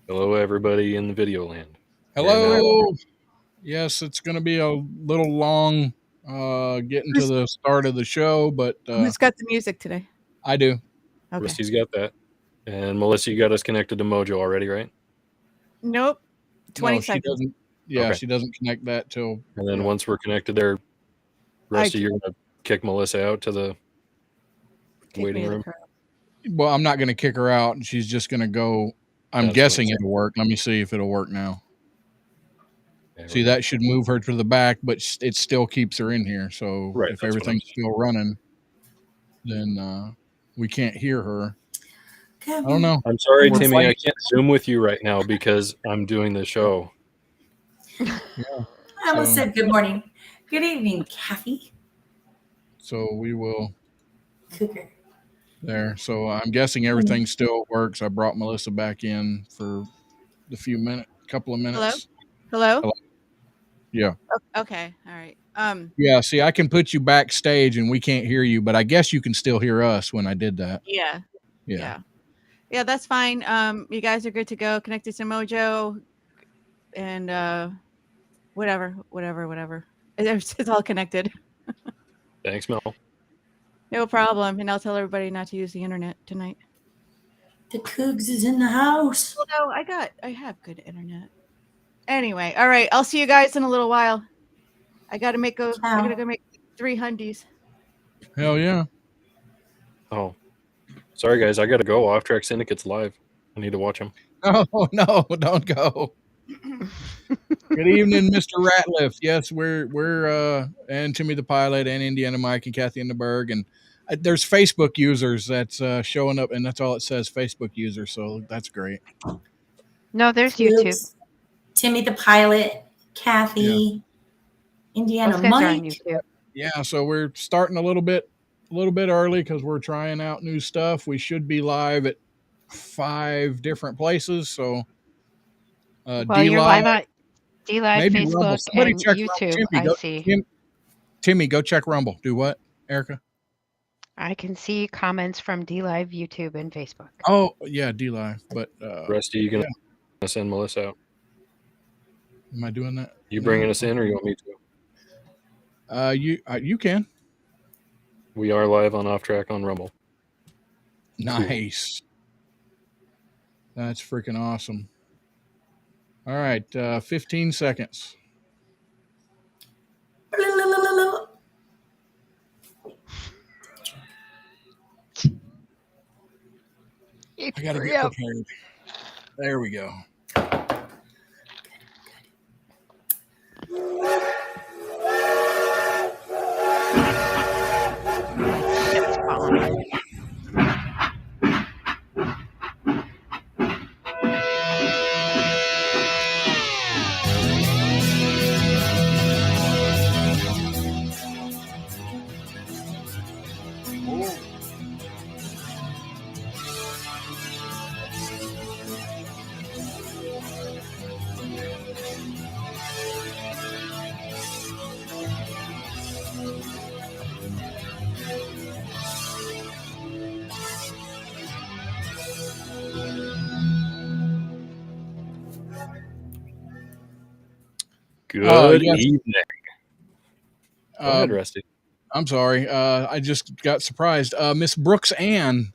Hello, everybody in the video land. Hello. Yes, it's going to be a little long getting to the start of the show, but Who's got the music today? I do. Okay. Rusty's got that. And Melissa, you got us connected to Mojo already, right? Nope. 20 No, she seconds. doesn't. Yeah, Okay. she doesn't connect that till. And then once we're connected there, Rusty, you're going to kick Melissa out to the waiting room. Well, I'm not going to kick her out, and she's just going to go. I'm guessing it'll work. Let me see if it'll work now. See, that should move her to the back, but it still keeps her in here. So if everything's still running, then we can't hear her. I don't know. I'm sorry, Timmy. I can't Zoom with you right now because I'm doing the show. Yeah. I almost said good morning. Good evening, Kathy. So we will. Cougar. There. So I'm guessing everything still works. I brought Melissa back in for the couple of minutes. Hello? Yeah. Okay. All right. Yeah. See, I can put you backstage and we can't hear you, but I guess you can still hear us when I did that. Yeah. Yeah, that's fine. You guys are good to go. Connected to Mojo and whatever. It's all connected. Thanks, Mel. No problem. And I'll tell everybody not to use the internet tonight. The Cougs is in the house. Well, no, I have good internet. Anyway, all right. I'll see you guys in a little while. I gotta go make 3 hundies. Hell yeah. Oh, sorry guys. I gotta go. OffTrack Syndicate's live. I need to watch them. Oh no, don't go. Good evening, Mr. Ratliff. Yes, we're and Timmy the Pilot and Indiana Mike and Kathy in the Berg, and there's Facebook users that's showing up, and that's all it says, Facebook user. So that's great. No, there's YouTube. Timmy the Pilot, Kathy, Indiana Mike. Yeah, so we're starting a little bit early because we're trying out new stuff. We should be live at 5 different places. So you're live at D-Live, Facebook, and YouTube. Timmy, I see. Timmy, go check Rumble. Do what, Erica? I can see comments from D-Live, YouTube, and Facebook. Oh yeah, D-Live. But Rusty, you gonna send Melissa out? Am I doing that? You bringing us in, or you want me to? You can. We are live on OffTrack on Rumble. Nice. Cool. That's freaking awesome. All right, 15 seconds. I gotta get prepared. There we go. Good evening. Go ahead, Rusty. I'm sorry. I just got surprised. Miss Brooks Ann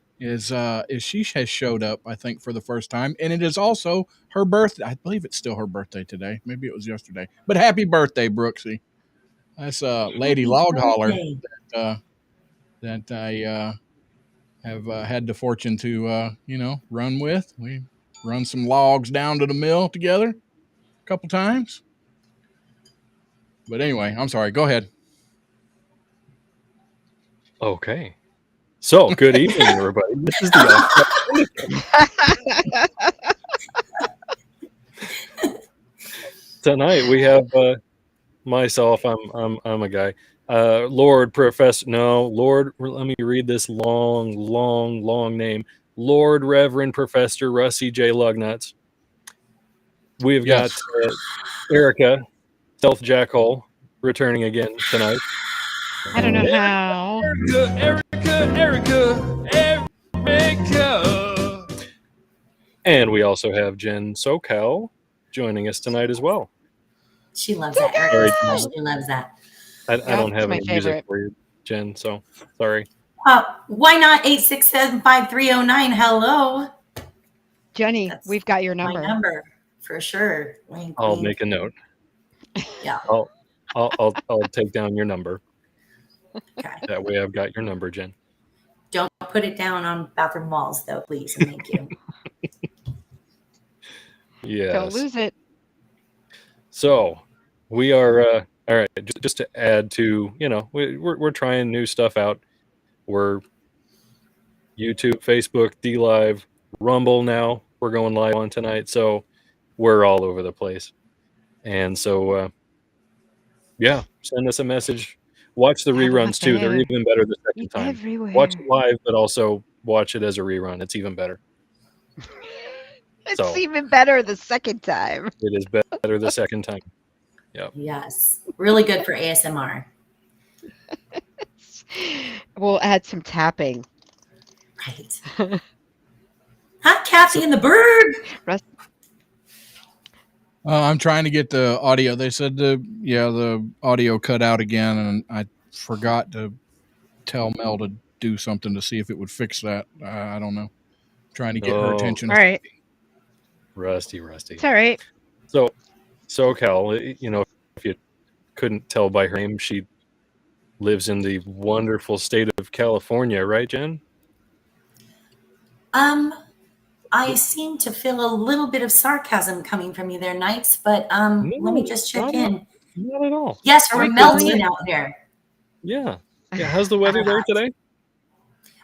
she has showed up, I think, for the first time, and it is also her birthday. I believe it's still her birthday today. Maybe it was yesterday. But happy birthday, Brooksy. That's Lady Log Holler that I have had the fortune to run with. We run some logs down to the mill together a couple times. But anyway, I'm sorry. Go ahead. Okay. So, good evening, everybody. This is the Tonight we have myself. I'm a guy. Lord Professor. No, Lord. Let me read this long name. Lord Reverend Professor Rusty J. Lugnuts. We've got Erica, Stealth Jackhole, returning again tonight. I don't know how. Erica. And we also have Jen SoCal joining us tonight as well. She loves that. Sorry, She loves that. I Yeah, don't have it's my any music favorite. for you, Jen, so sorry. Why not 867-5309? Hello. Jenny, That's we've got your my number. number for sure. Wink, I'll wink. make a note. Yeah. I'll take down your number. Okay. That way I've got your number, Jen. Don't put it down on bathroom walls, though, please. And thank you. Yes. Don't lose it. So we are all right. Just to add to, we're trying new stuff out. We're YouTube, Facebook, D Live, Rumble now. We're going live on tonight, so we're all over the place. And so, yeah, send us a message. Watch the Have a reruns too. They're bear. even better the second Eat time. everywhere. Watch it live, but also watch it as a rerun. It's even better. It's So- even better the second time. It is better the second time. Yep. Yes. Really good for ASMR. We'll add some tapping. Right. Hi, Kathy and the bird. I'm trying to get the audio. They said the audio cut out again, and I forgot to tell Mel to do something to see if it would fix that. I don't know. Trying to get her Oh. attention. All right. Rusty. It's all right. So, SoCal, if you couldn't tell by her name, she lives in the wonderful state of California, right, Jen? I seem to feel a little bit of sarcasm coming from you there, Knights, but let me just check in. Not at all. Yes, Are we're we calling melting it? out there. Yeah. How's the weather there today?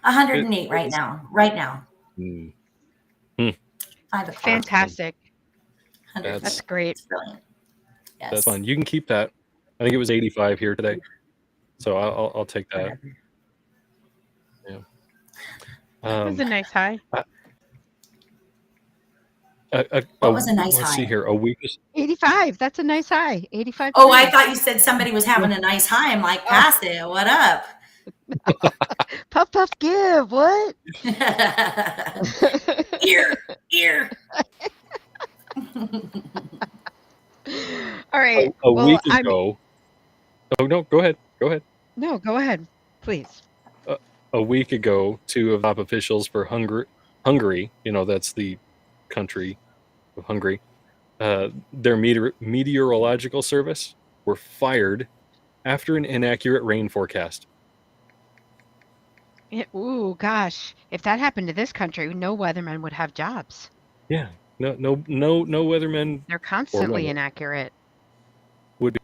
108 right now. Right now. Hmm. 5 o'clock. Fantastic. 100. That's great. It's brilliant. Yes. That's fun. You can keep that. I think it was 85 here today, so I'll take that. Whatever. Yeah. That was a nice high. What was a nice let's high? see here. A week. 85. That's a nice high. 85. Oh, I thought you said somebody was having a nice high. I'm like, pass it. What up? Puff, puff, give. What? Ear. All right. A well, week ago. Oh no, go ahead. No, go ahead, please. A week ago, two of the top officials for Hungary, that's the country of Hungary, their meteorological service were fired after an inaccurate rain forecast. Ooh, gosh. If that happened to this country, no weathermen would have jobs. Yeah, no weathermen They're constantly women. inaccurate. would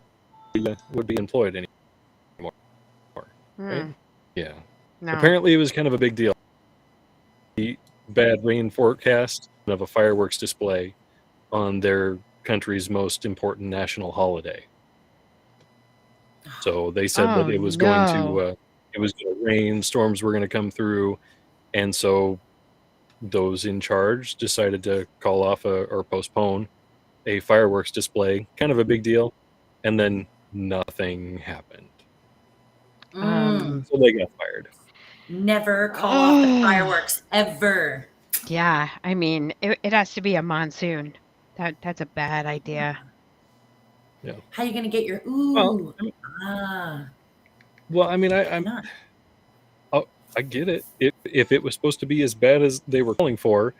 be employed anymore. Right? Hmm. Yeah. No. Apparently, it was kind of a big deal. The bad rain forecast of a fireworks display on their country's most important national holiday. So they said that it was going to rain, storms were going to come through, and so those in charge decided to call off or postpone a fireworks display, kind of a big deal, and then nothing happened. So they got fired. Never call off the fireworks ever. Yeah, I mean, it has to be a monsoon. That's a bad idea. Yeah. How are you going to get your Well, I mean, not. I get it. If it was supposed to be as bad as they were calling for,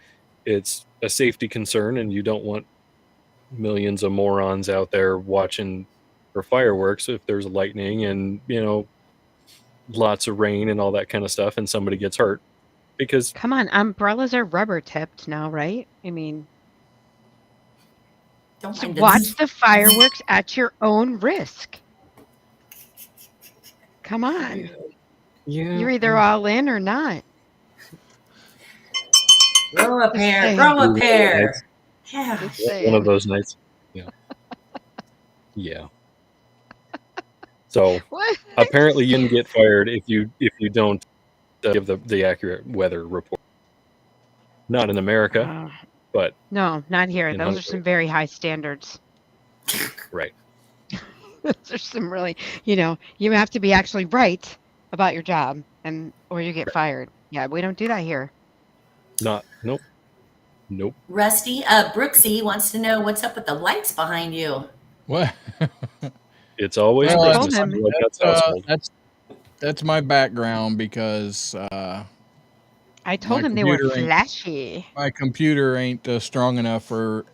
it's a safety concern, and you don't want millions of morons out there watching for fireworks if there's lightning and lots of rain and all that kind of stuff, and somebody gets hurt. Because Come on, umbrellas are rubber tipped now, right? I mean, Don't so mind watch the fireworks at your own risk. Come on. yeah, You're either all in or not. Grow a pair. saying. Grow a pair. Yeah. Just one saying. of those nights. Yeah. Yeah. So What? apparently you can get fired if you don't give the accurate weather report. Not in America, but No, not here. in Those Hungary. are some very high standards. right. Those are some really, you have to be actually right about your job or you get fired. Yeah, we don't do that here. Nope. Nope. Rusty, Brooksy wants to know what's up with the lights behind you. What? It's always Well, Christmas. him. Like that's household. That's my background because I told my him they were computer ain't- flashy. my computer ain't strong enough for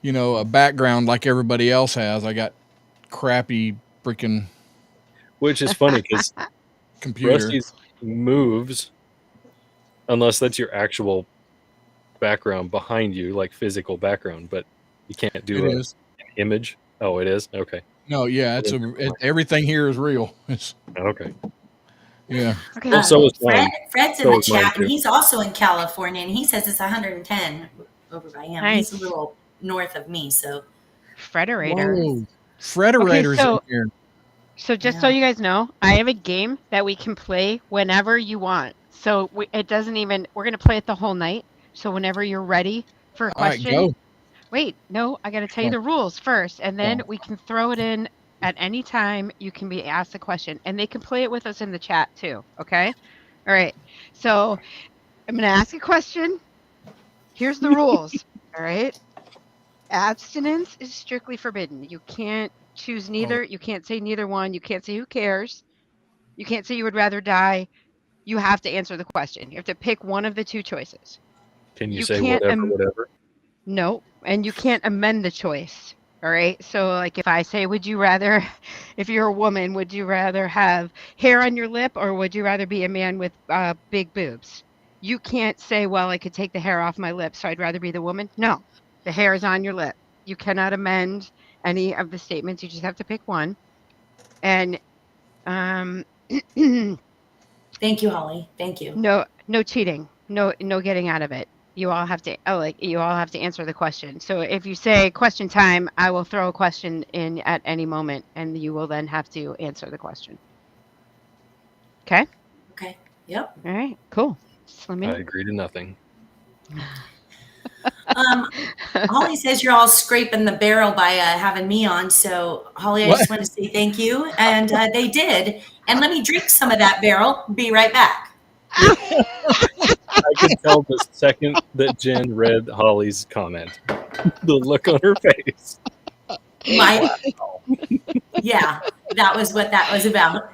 a background like everybody else has. I got crappy freaking Which is funny because computer. Rusty's moves, unless that's your actual background behind you, like physical background, but you can't do It an is. image. Oh, it is? Okay. No, yeah, everything here is real. Okay. Yeah. Okay. Well, so is mine. Fred's in So the is mine, chat, and too. he's also in California, and he says it's 110 over by him. Nice. He's a little north of me, so Frederator. Whoa. Frederator's so- in here. So just so Yeah. you guys know, I have a game that we can play whenever you want. So it doesn't even, we're going to play it the whole night. So whenever you're ready for a All right, question. go. Wait, no, I got to tell you the rules first. And then we can throw it in at any time you can be asked a question. And they can play it with us in the chat too. Okay? All right. So I'm going to ask a question. Here's the rules. All right. Abstinence is strictly forbidden. You can't choose neither. You can't say neither one. You can't say who cares. You can't say you would rather die. You have to answer the question. You have to pick one of the two choices. Can you You say can't whatever? No, and you can't amend the choice. All right. So, like, if I say, would you rather, if you're a woman, would you rather have hair on your lip or would you rather be a man with big boobs? You can't say, well, I could take the hair off my lip, so I'd rather be the woman. No, the hair is on your lip. You cannot amend any of the statements. You just have to pick one. And thank you, Holly. Thank you. no cheating. No getting out of it. You all have to answer the question. So if you say question time, I will throw a question in at any moment and you will then have to answer the question. Okay? Okay. Yep. All right. Cool. Just let me I know. agree to nothing. Holly says you're all scraping the barrel by having me on. So, Holly, I What? just want to say thank you. And they did. And let me drink some of that barrel. Be right back. I could tell the second that Jen read Holly's comment, the look on her face. Yeah, that was what that was about.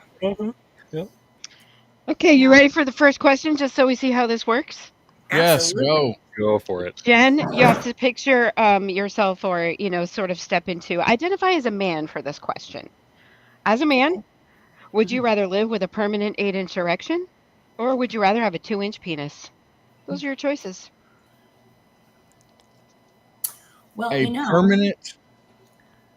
Okay, you ready for the first question just so we see how this works? Yes, Absolutely. Go for it. Jen, you have to picture yourself or, sort of step into, identify as a man for this question. As a man, would you rather live with a permanent 8-inch erection or would you rather have a 2-inch penis? Those are your choices. Well, a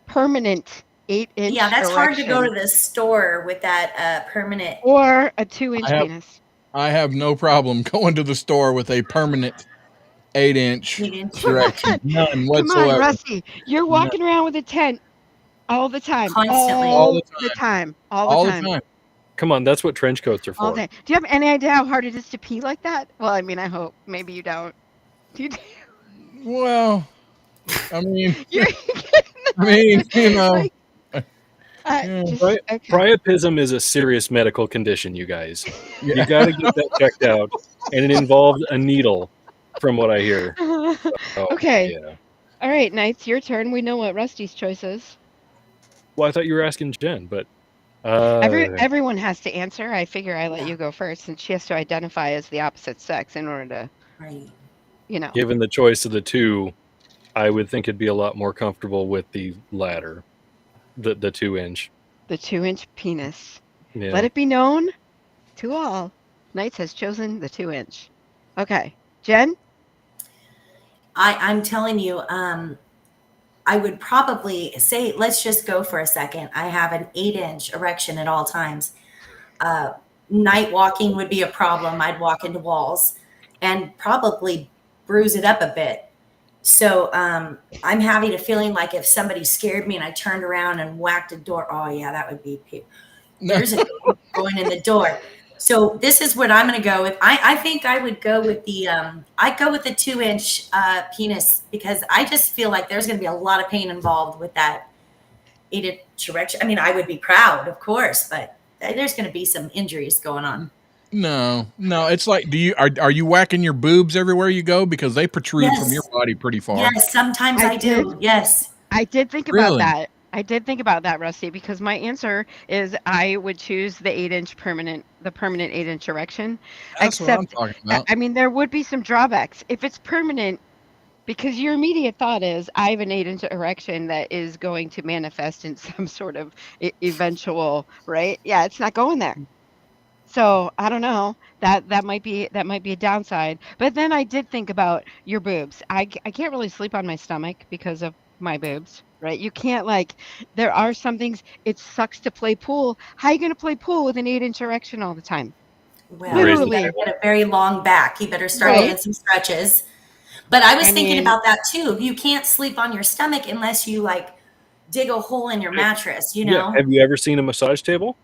permanent 8-inch yeah, that's hard to go erection to the store with that permanent. or a 2-inch I have- penis. I have no problem going to the store with a permanent 8-inch 8-inch. erection. None Come whatsoever. on, Rusty. You're walking around with a tent all the time. Constantly. All the time. All the time. Come on, that's what trench coats are All for. the time. Do you have any idea how hard it is to pee like that? Well, I mean, I hope. Maybe you don't. Do you? Well, I mean, You're Like, Priapism is a serious medical condition, you guys. You got to get that checked out, and it involves a needle, from what I hear. Okay. Yeah. All right, Knights, your turn. We know what Rusty's choice is. Well, I thought you were asking Jen, but Everyone has to answer. I figure I let you go first, since she has to identify as the opposite sex in order to, Right. given the choice of the two, I would think it'd be a lot more comfortable with the latter, the 2-inch. The 2-inch penis. Yeah. Let it be known to all, Knights has chosen the 2-inch. Okay, Jen? I'm telling you, I would probably say, let's just go for a second. I have an 8-inch erection at all times. Night walking would be a problem. I'd walk into walls and probably bruise it up a bit. So I'm having a feeling like if somebody scared me and I turned around and whacked a door, oh yeah, that would be, there's a going in the door. So this is what I'm going to go with. I think I would go with the, I'd go with the 2-inch penis because I just feel like there's going to be a lot of pain involved with that 8-inch erection. I mean, I would be proud, of course, but there's going to be some injuries going on. No. It's like, are you whacking your boobs everywhere you go because they protrude from Yes. your body pretty far? Yes, sometimes I do. Yes. I did think about Really? that. I did think about that, Rusty, because my answer is I would choose the permanent 8-inch erection. That's what I'm Except, talking about. I mean, there would be some drawbacks if it's permanent, because your immediate thought is I have an 8-inch erection that is going to manifest in some sort of eventual, right? Yeah, it's not going there. So I don't know. That might be a downside. But then I did think about your boobs. I can't really sleep on my stomach because of my boobs, right? You can't like. There are some things. It sucks to play pool. How are you going to play pool with an 8-inch erection all the time? Well, Raise you the better Literally, get a very long back. You better start right? doing some stretches. But I was I thinking mean, about that too. You can't sleep on your stomach unless you like dig a hole in your mattress, you Yeah. know? Have you ever seen a massage table?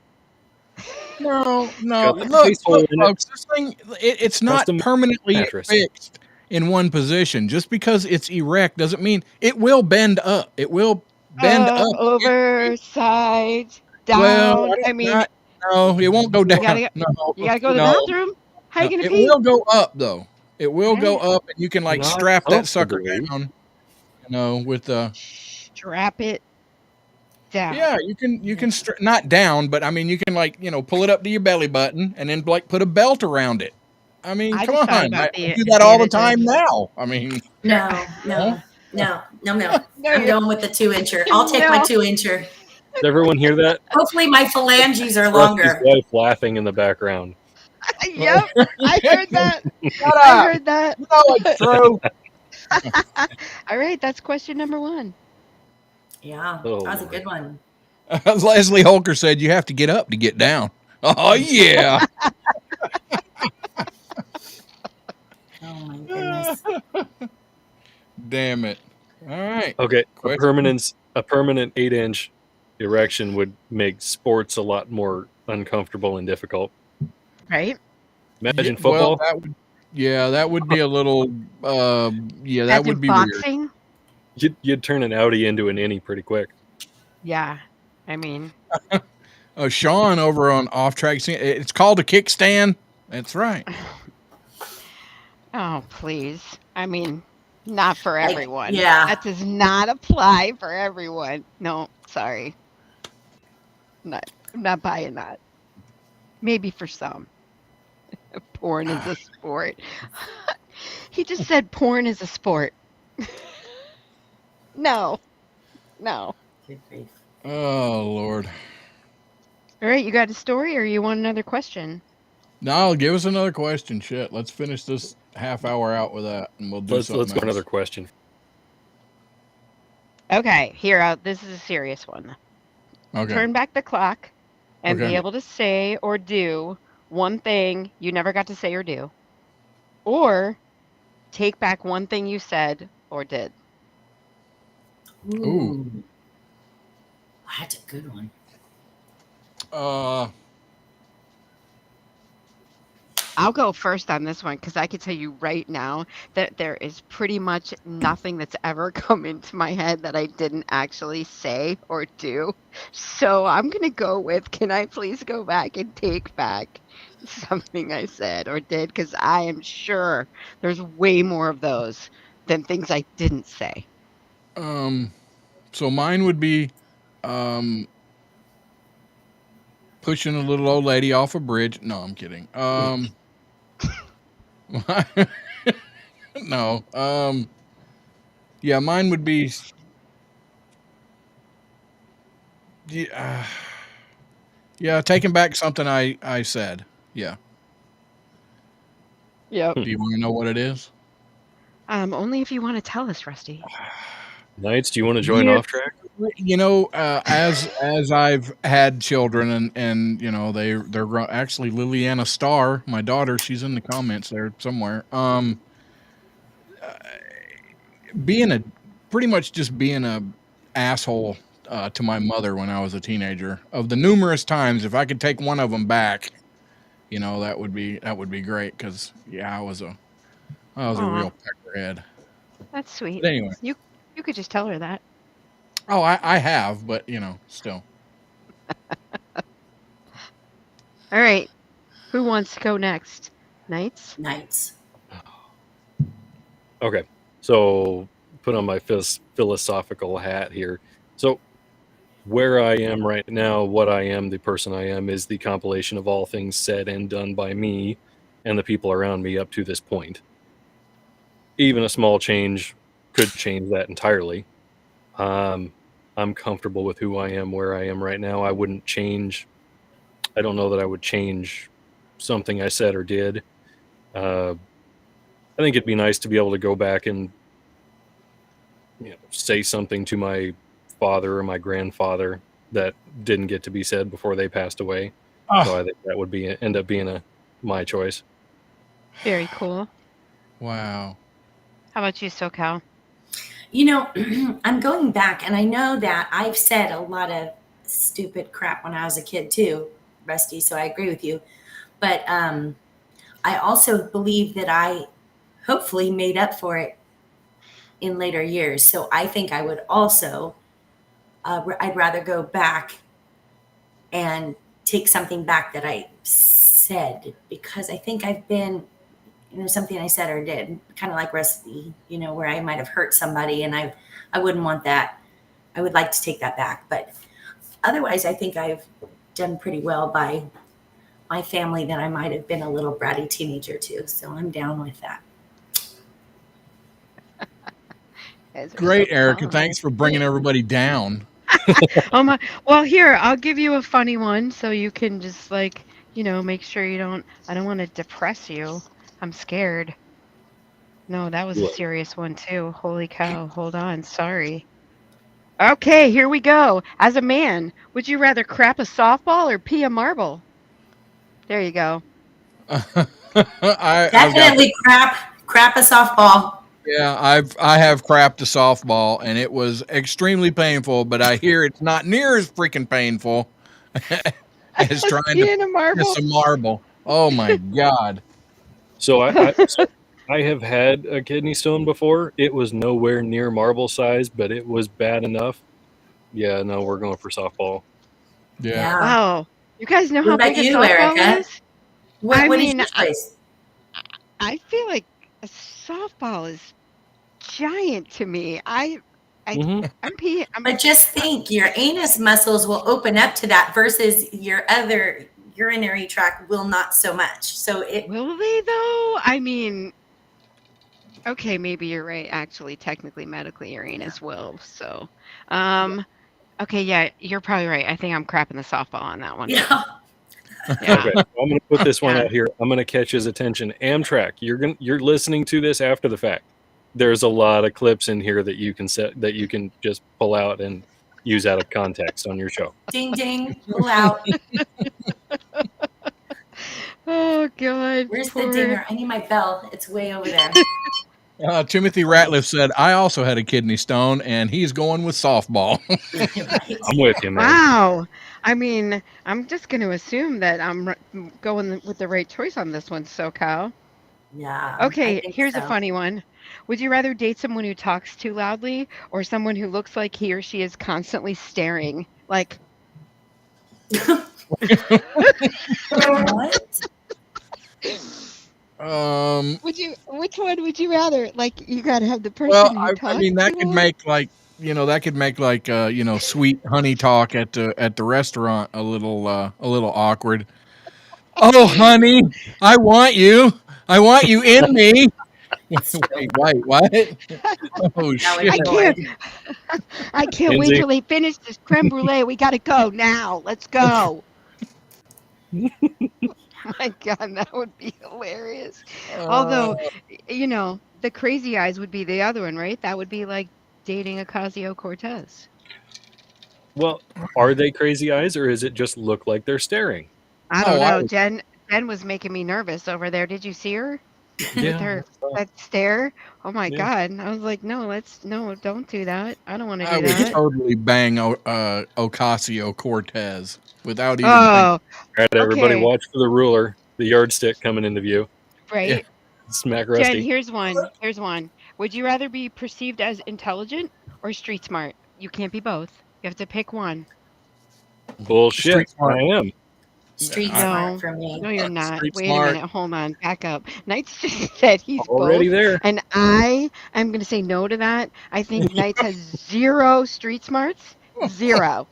No. Got the Look, space hole in it. folks. This thing, it's not Custom permanently mattress. fixed in one position. Just because it's erect doesn't mean it will bend up. It will bend up. over, sides, Well, down. I mean, no, it won't go you gotta down. go- No, you gotta go to the no, bathroom. How you no. gonna It pee? will go up though. It will go Eh, up, and you can like Not strap that sucker comfortably. down. With the strap it down. yeah, you can not down, but I mean you can like pull it up to your belly button and then like put a belt around it. I mean, I come just on, thought I about the do that all the time advantages. now. I mean, Sure. No. No, I'm going with the 2-incher. I'll take my no. 2-incher. Does everyone hear that? Hopefully my phalanges are Rusty's longer. wife laughing in the background. Yep, I heard that. shut I up. heard that. You know it's true. All right, that's question number 1. Yeah, Oh, that was a Lord. good one. As Leslie Holker said, you have to get up to get down. Oh yeah. Oh my goodness. Damn it. All right. Okay, Question. a permanent 8-inch erection would make sports a lot more uncomfortable and difficult. Right? Imagine Well, football. that would be a little that As in would be weird. boxing? You'd turn an Audi into an innie pretty quick. Yeah. I mean, Sean over on OffTrack Syndicate, it's called a kickstand. That's right. oh, please. I mean, not for Like, everyone. yeah. That does not apply for everyone. No, sorry. I'm not buying that. Maybe for some. Porn is a sport. He just said porn is a sport. No. Good grief. Oh Lord. All right, you got a story or you want another question? No, give us another question. Shit. Let's finish this half hour out with that and we'll do Let's something go else. another question. Okay, this is a serious one. Okay. Turn back the clock and Okay. be able to say or do one thing you never got to say or do, or take back one thing you said or did. Ooh. That's a good one. I'll go first on this one because I can tell you right now that there is pretty much nothing that's ever come into my head that I didn't actually say or do. So I'm going to go with, can I please go back and take back something I said or did? Because I am sure there's way more of those than things I didn't say. So mine would be pushing a little old lady off a bridge. No, I'm kidding. No. Yeah, mine would be yeah, taking back something I said. Yeah. Yep. Do you want to know what it is? Only if you want to tell us, Rusty. Knights, do you want to join Yeah. OffTrack? As I've had children and they're actually Liliana Starr, my daughter, she's in the comments there somewhere. Pretty much just being a asshole to my mother when I was a teenager. Of the numerous times, if I could take one of them back, that would be great. Because I was a Aw. real peckerhead. That's sweet. But anyway, You could just tell her that. oh, I have, but still. All right. Who wants to go next? Knights? Knights. Okay, so put on my philosophical hat here. So where I am right now, what I am, the person I am, is the compilation of all things said and done by me and the people around me up to this point. Even a small change could change that entirely. I'm comfortable with who I am, where I am right now. I wouldn't change. I don't know that I would change something I said or did. I think it'd be nice to be able to go back and say something to my father or my grandfather that didn't get to be said before they passed away. So Oh, I think that would end up being my choice. Very cool. wow. How about you, SoCal? You know, I'm going back, and I know that I've said a lot of stupid crap when I was a kid too, Rusty. So I agree with you. But I also believe that I hopefully made up for it in later years. So I think I would also, I'd rather go back and take something back that I said, because I think I've been, something I said or did, kind of like Rusty, where I might have hurt somebody, and I wouldn't want that. I would like to take that back. But otherwise, I think I've done pretty well by my family, that I might have been a little bratty teenager too. So I'm down with that. Guys are Great, so Erica. fun. Thanks for bringing everybody down. Oh my! Well, here I'll give you a funny one, so you can just make sure you don't. I don't want to depress you. I'm scared. No, that was a Look, serious one too. Holy cow! Hold on. Sorry. Okay, here we go. As a man, would you rather crap a softball or pee a marble? There you go. I've got Definitely crap a softball. I have crapped a softball, and it was extremely painful, but I hear it's not near as freaking painful as trying to Peeing a marble. piss a marble. Oh my god. so I have had a kidney stone before. It was nowhere near marble size, but it was bad enough. Yeah, no, we're going for softball. Yeah. Wow. You guys know What how about big a you, softball Erica? is? What is mean, your choice? I feel like a softball is giant to me. I'm peeing. But just think, your anus muscles will open up to that versus your other urinary tract will not so much. So Will they though? I mean, okay, maybe you're right. Actually, technically, medically, your anus will. So, okay, yeah, you're probably right. I think I'm crapping the softball on that one. yeah. Yeah. Okay, I'm going to put this one Yeah. out here. I'm going to catch his attention. Amtrak, you're listening to this after the fact. There's a lot of clips in here that you can just pull out and use out of context on your show. Ding ding, pull out. Oh God. Where's the poor- dinger? I need my bell. It's way over there. Timothy Ratliff said, I also had a kidney stone, and he's going with softball. Right. I'm with you, man. Wow. I mean, I'm just going to assume that I'm going with the right choice on this one, SoCal. Yeah. I Okay, think here's a so. funny one. Would you rather date someone who talks too loudly or someone who looks like he or she is constantly staring? Like, What? which one would you rather? Like, you got to have the person Well, who I talks mean, that too could loud? make sweet honey talk at the restaurant a little awkward. Oh, honey, I want you in me. Wait, what? Oh That would shit! be I boring. can't. I can't wait Lindsay. till they finish this creme brulee. We got to go now. Let's go. My God, that would be hilarious. Although, the crazy eyes would be the other one, right? That would be like dating Ocasio-Cortez. Well, are they crazy eyes, or is it just look like they're staring? I don't Oh, know. Jen was making me nervous over there. Did you see her with Yeah. her that stare? Oh my Yeah. God! I was like, no, don't do that. I don't want to I do would that. totally bang Ocasio-Cortez without even Oh, All right, everybody, okay, watch for the ruler, the yardstick coming into view. right. Smack Jen, Rusty. here's one. Here's one. Would you rather be perceived as intelligent or street smart? You can't be both. You have to pick one. Bullshit. Street smart. I am. Street I- smart for me. No, you're not. Street Wait smart. a minute. Hold on. Back up. Knights just said he's Already both. there. And I am going to say no to that. I think Knights has 0 street smarts. 0.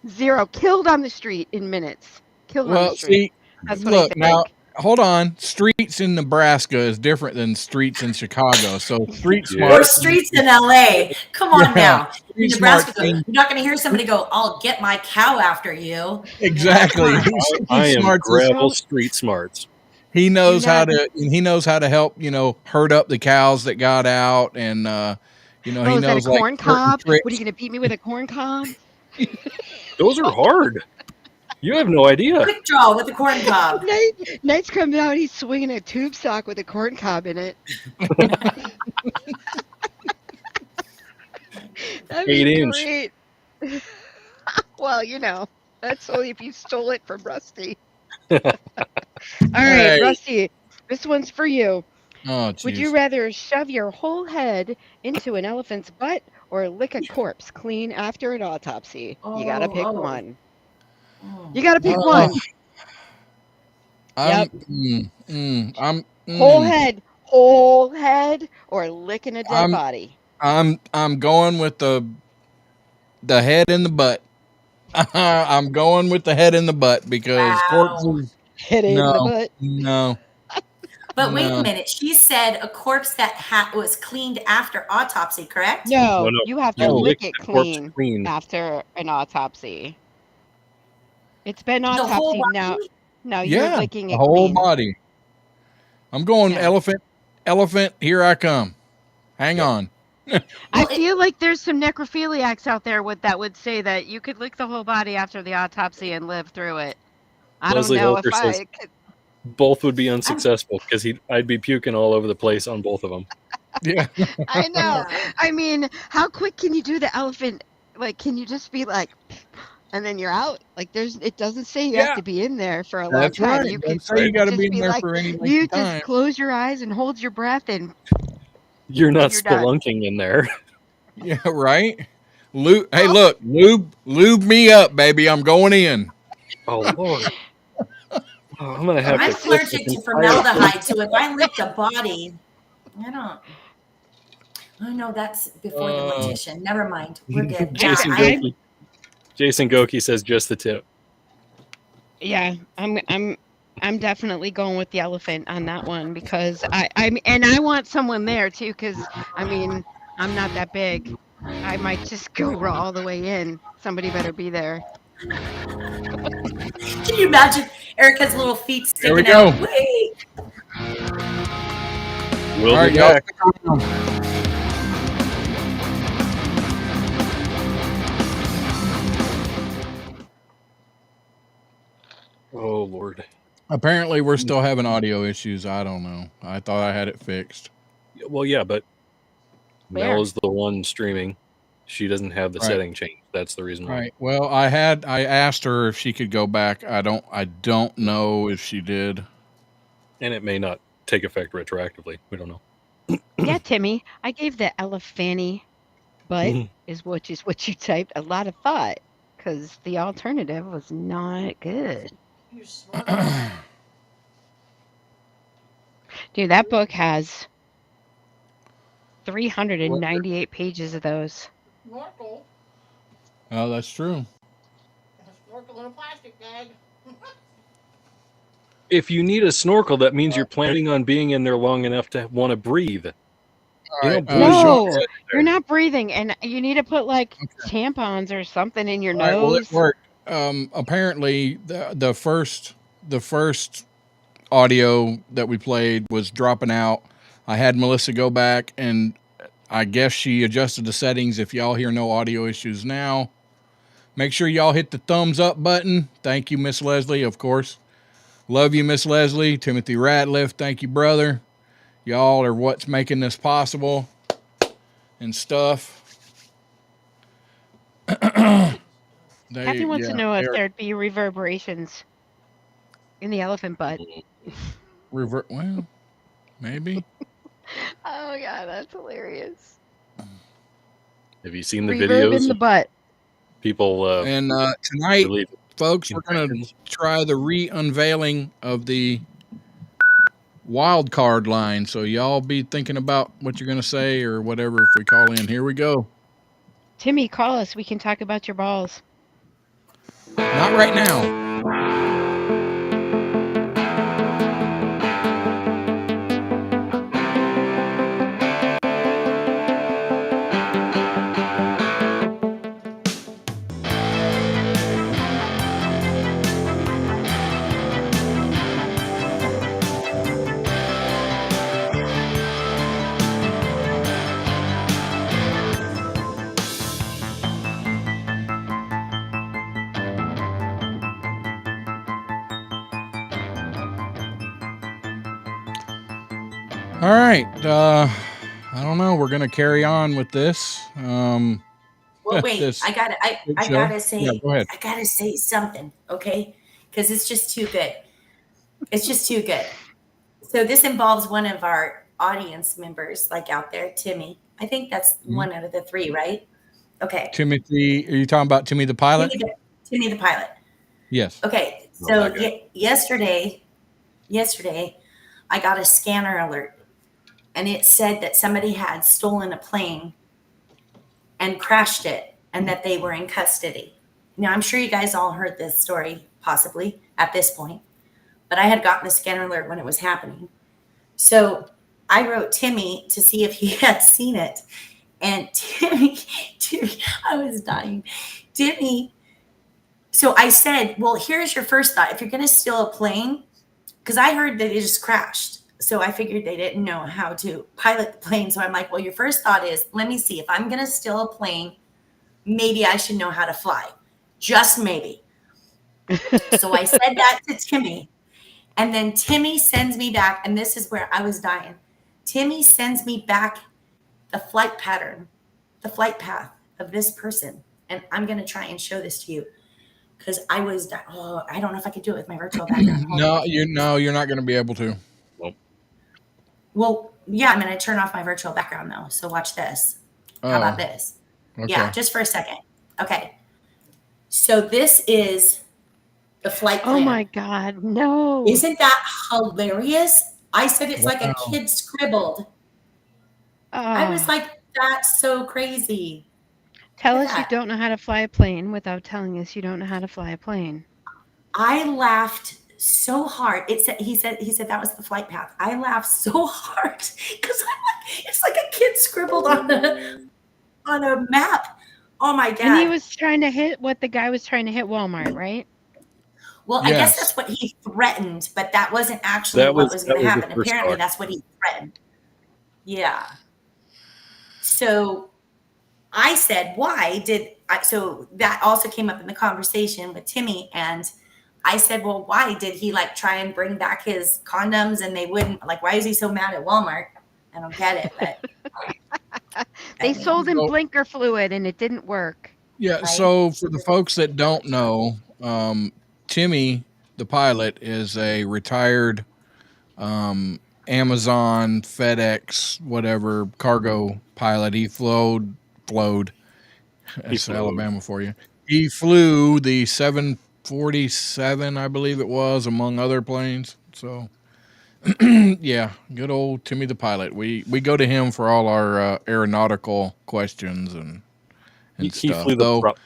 0. Killed on the street in minutes. Killed on the Well, street. see, That's what I look now. think. Hold on. Streets in Nebraska is different than streets in Chicago. So street Yeah. smart. Or streets in LA. Come on Yeah. now. In Street Nebraska, smart you're not going to hear somebody go, "I'll get my cow after you." Exactly. Yeah, come on. Street I am smarts is- gravel street smarts. he knows You're how not- to. He knows how to help. Herd up the cows that got out, and he Oh, is that a knows like corn certain cob? tricks. What are you going to beat me with a corn cob? Those are hard. You have no idea. Quick draw with the corn cob. Knight's coming out. He's swinging a tube sock with a corn cob in it. That'd be 8-inch. great. Well, that's only if you stole it from Rusty. All right, Hey. Rusty, this one's for you. Oh, Would you jeez. rather shove your whole head into an elephant's butt or lick a corpse clean after an autopsy? You gotta pick one. You gotta pick one. I'm, Yep. I'm Whole head, or licking a dead I'm- body. I'm going with the head in the butt. I'm going with the head in the butt because Wow. corpses. Hit it in the No. butt. No. But wait No. a minute. She said a corpse that was cleaned after autopsy, correct? No, No, you have to You lick lick it the corpse clean clean. after an autopsy. It's been The whole autopsied now. body? No, you're Yeah, licking the it whole clean. body. I'm going Yeah. elephant. Here I come. Hang on. I Well, it- feel like there's some necrophiliacs out there that would say that you could lick the whole body after the autopsy and live through it. I Leslie don't know Holker if I says- could. Both would be unsuccessful because I'd be puking all over the place on both of them. Yeah. I know. Yeah. I mean, how quick can you do the elephant? Like, can you just be like, and then you're out? Like, it doesn't say you Yeah. have to be in there for a long That's time. right. You Don't could say you got to just be in be there like, for any length you of just time. close your eyes and hold your breath and You're not You're done. spelunking in there. Yeah, right. Hey, look, lube me up, baby. I'm going in. Oh Lord. Oh, I'm gonna have I'm to. clip allergic this to entire- formaldehyde, so if I lick the body, I don't. Oh no, that's before the mortician. Never mind. We're good. Jason I- Goki. Jason Goki says just the tip. yeah, I'm definitely going with the elephant on that one because I want someone there too because I mean I'm not that big. I might just go all the way in. Somebody better be there. Can you imagine Erica's little feet There we sticking go. out? Wait. We'll All right, be y'all. back. Oh Lord. Apparently, we're still having audio issues. I don't know. I thought I had it fixed. Well, yeah, but Where? Mel is the one streaming. She doesn't have the Right. setting changed. That's the reason why. Right. Well, I asked her if she could go back. I don't know if she did. And it may not take effect retroactively. We don't know. Yeah, Timmy, I gave the elephanty, but Mhm. is what you typed a lot of thought because the alternative was not good. Dude, that book has 398 pages of those. Snorkel. Oh, that's true. A snorkel in a plastic bag. If you need a snorkel, that means you're planning on being in there long enough to want to breathe. You know, blue No, sharks- you're not breathing, and you need to put like tampons or something in your All right, well, nose. it worked. Apparently, the first audio that we played was dropping out. I had Melissa go back, and I guess she adjusted the settings. If y'all hear no audio issues now, make sure y'all hit the thumbs up button. Thank you, Miss Leslie, of course. Love you, Miss Leslie. Timothy Ratliff, thank you, brother. Y'all are what's making this possible and stuff. Kathy wants to know if they're there'd be reverberations in the elephant butt. well, maybe. Oh yeah, that's hilarious. Have you seen the Reverb in videos? the butt. People And tonight, believe it. folks, we're going to try the re-unveiling of the wild card line. So y'all be thinking about what you're going to say or whatever if we call in. Here we go. Timmy, call us. We can talk about your balls. Not right now. All right. I don't know. We're going to carry on with this. Well, wait. This I show. gotta say. Yeah, go ahead. I gotta say something, okay? Because it's just too good. It's just too good. So this involves one of our audience members, like out there, Timmy. I think that's one out of the three, right? Okay. Timothy, are you talking about Timmy the pilot? Timmy the pilot. Yes. Okay. So yesterday, I got a scanner alert, and it said that somebody had stolen a plane and crashed it, and that they were in custody. Now, I'm sure you guys all heard this story, possibly at this point, but I had gotten the scanner alert when it was happening. So I wrote Timmy to see if he had seen it. And Timmy, I was dying. Timmy, so I said, well, here's your first thought. If you're going to steal a plane, because I heard that it just crashed. So I figured they didn't know how to pilot the plane. So I'm like, well, your first thought is, let me see. If I'm going to steal a plane, maybe I should know how to fly. Just maybe. So I said that to Timmy. And then Timmy sends me back, and this is where I was dying. Timmy sends me back the flight pattern, the flight path of this person. And I'm going to try and show this to you because I was, I don't know if I could do it with my virtual background. No, you're not going to be able to. Well, yeah, I'm going to turn off my virtual background though. So watch this. How about this? Okay. Yeah, just for a second. Okay. So this is the flight plan. Oh my God, no. Isn't that hilarious? I said it's like a kid scribbled. I was like, that's so crazy. Tell us you don't know how to fly a plane without telling us you don't know how to fly a plane. I laughed so hard. He said that was the flight path. I laughed so hard because it's like a kid scribbled on a map. Oh my God. And he was trying to hit what the guy was trying to hit Walmart, right? Well, yes. I guess that's what he threatened, but that wasn't actually what was going to happen. Apparently, that's what he threatened. Yeah. So I said, so that also came up in the conversation with Timmy. And I said, well, why did he try and bring back his condoms and they wouldn't? Why is he so mad at Walmart? I don't get it. But they sold him blinker fluid and it didn't work. Yeah. Right? So for the folks that don't know, Timmy, the pilot, is a retired Amazon, FedEx, whatever cargo pilot. He flowed. That's Alabama for you. He flew the 747, I believe it was, among other planes. So, yeah, good old Timmy the pilot. We go to him for all our aeronautical questions and stuff. He flew the prop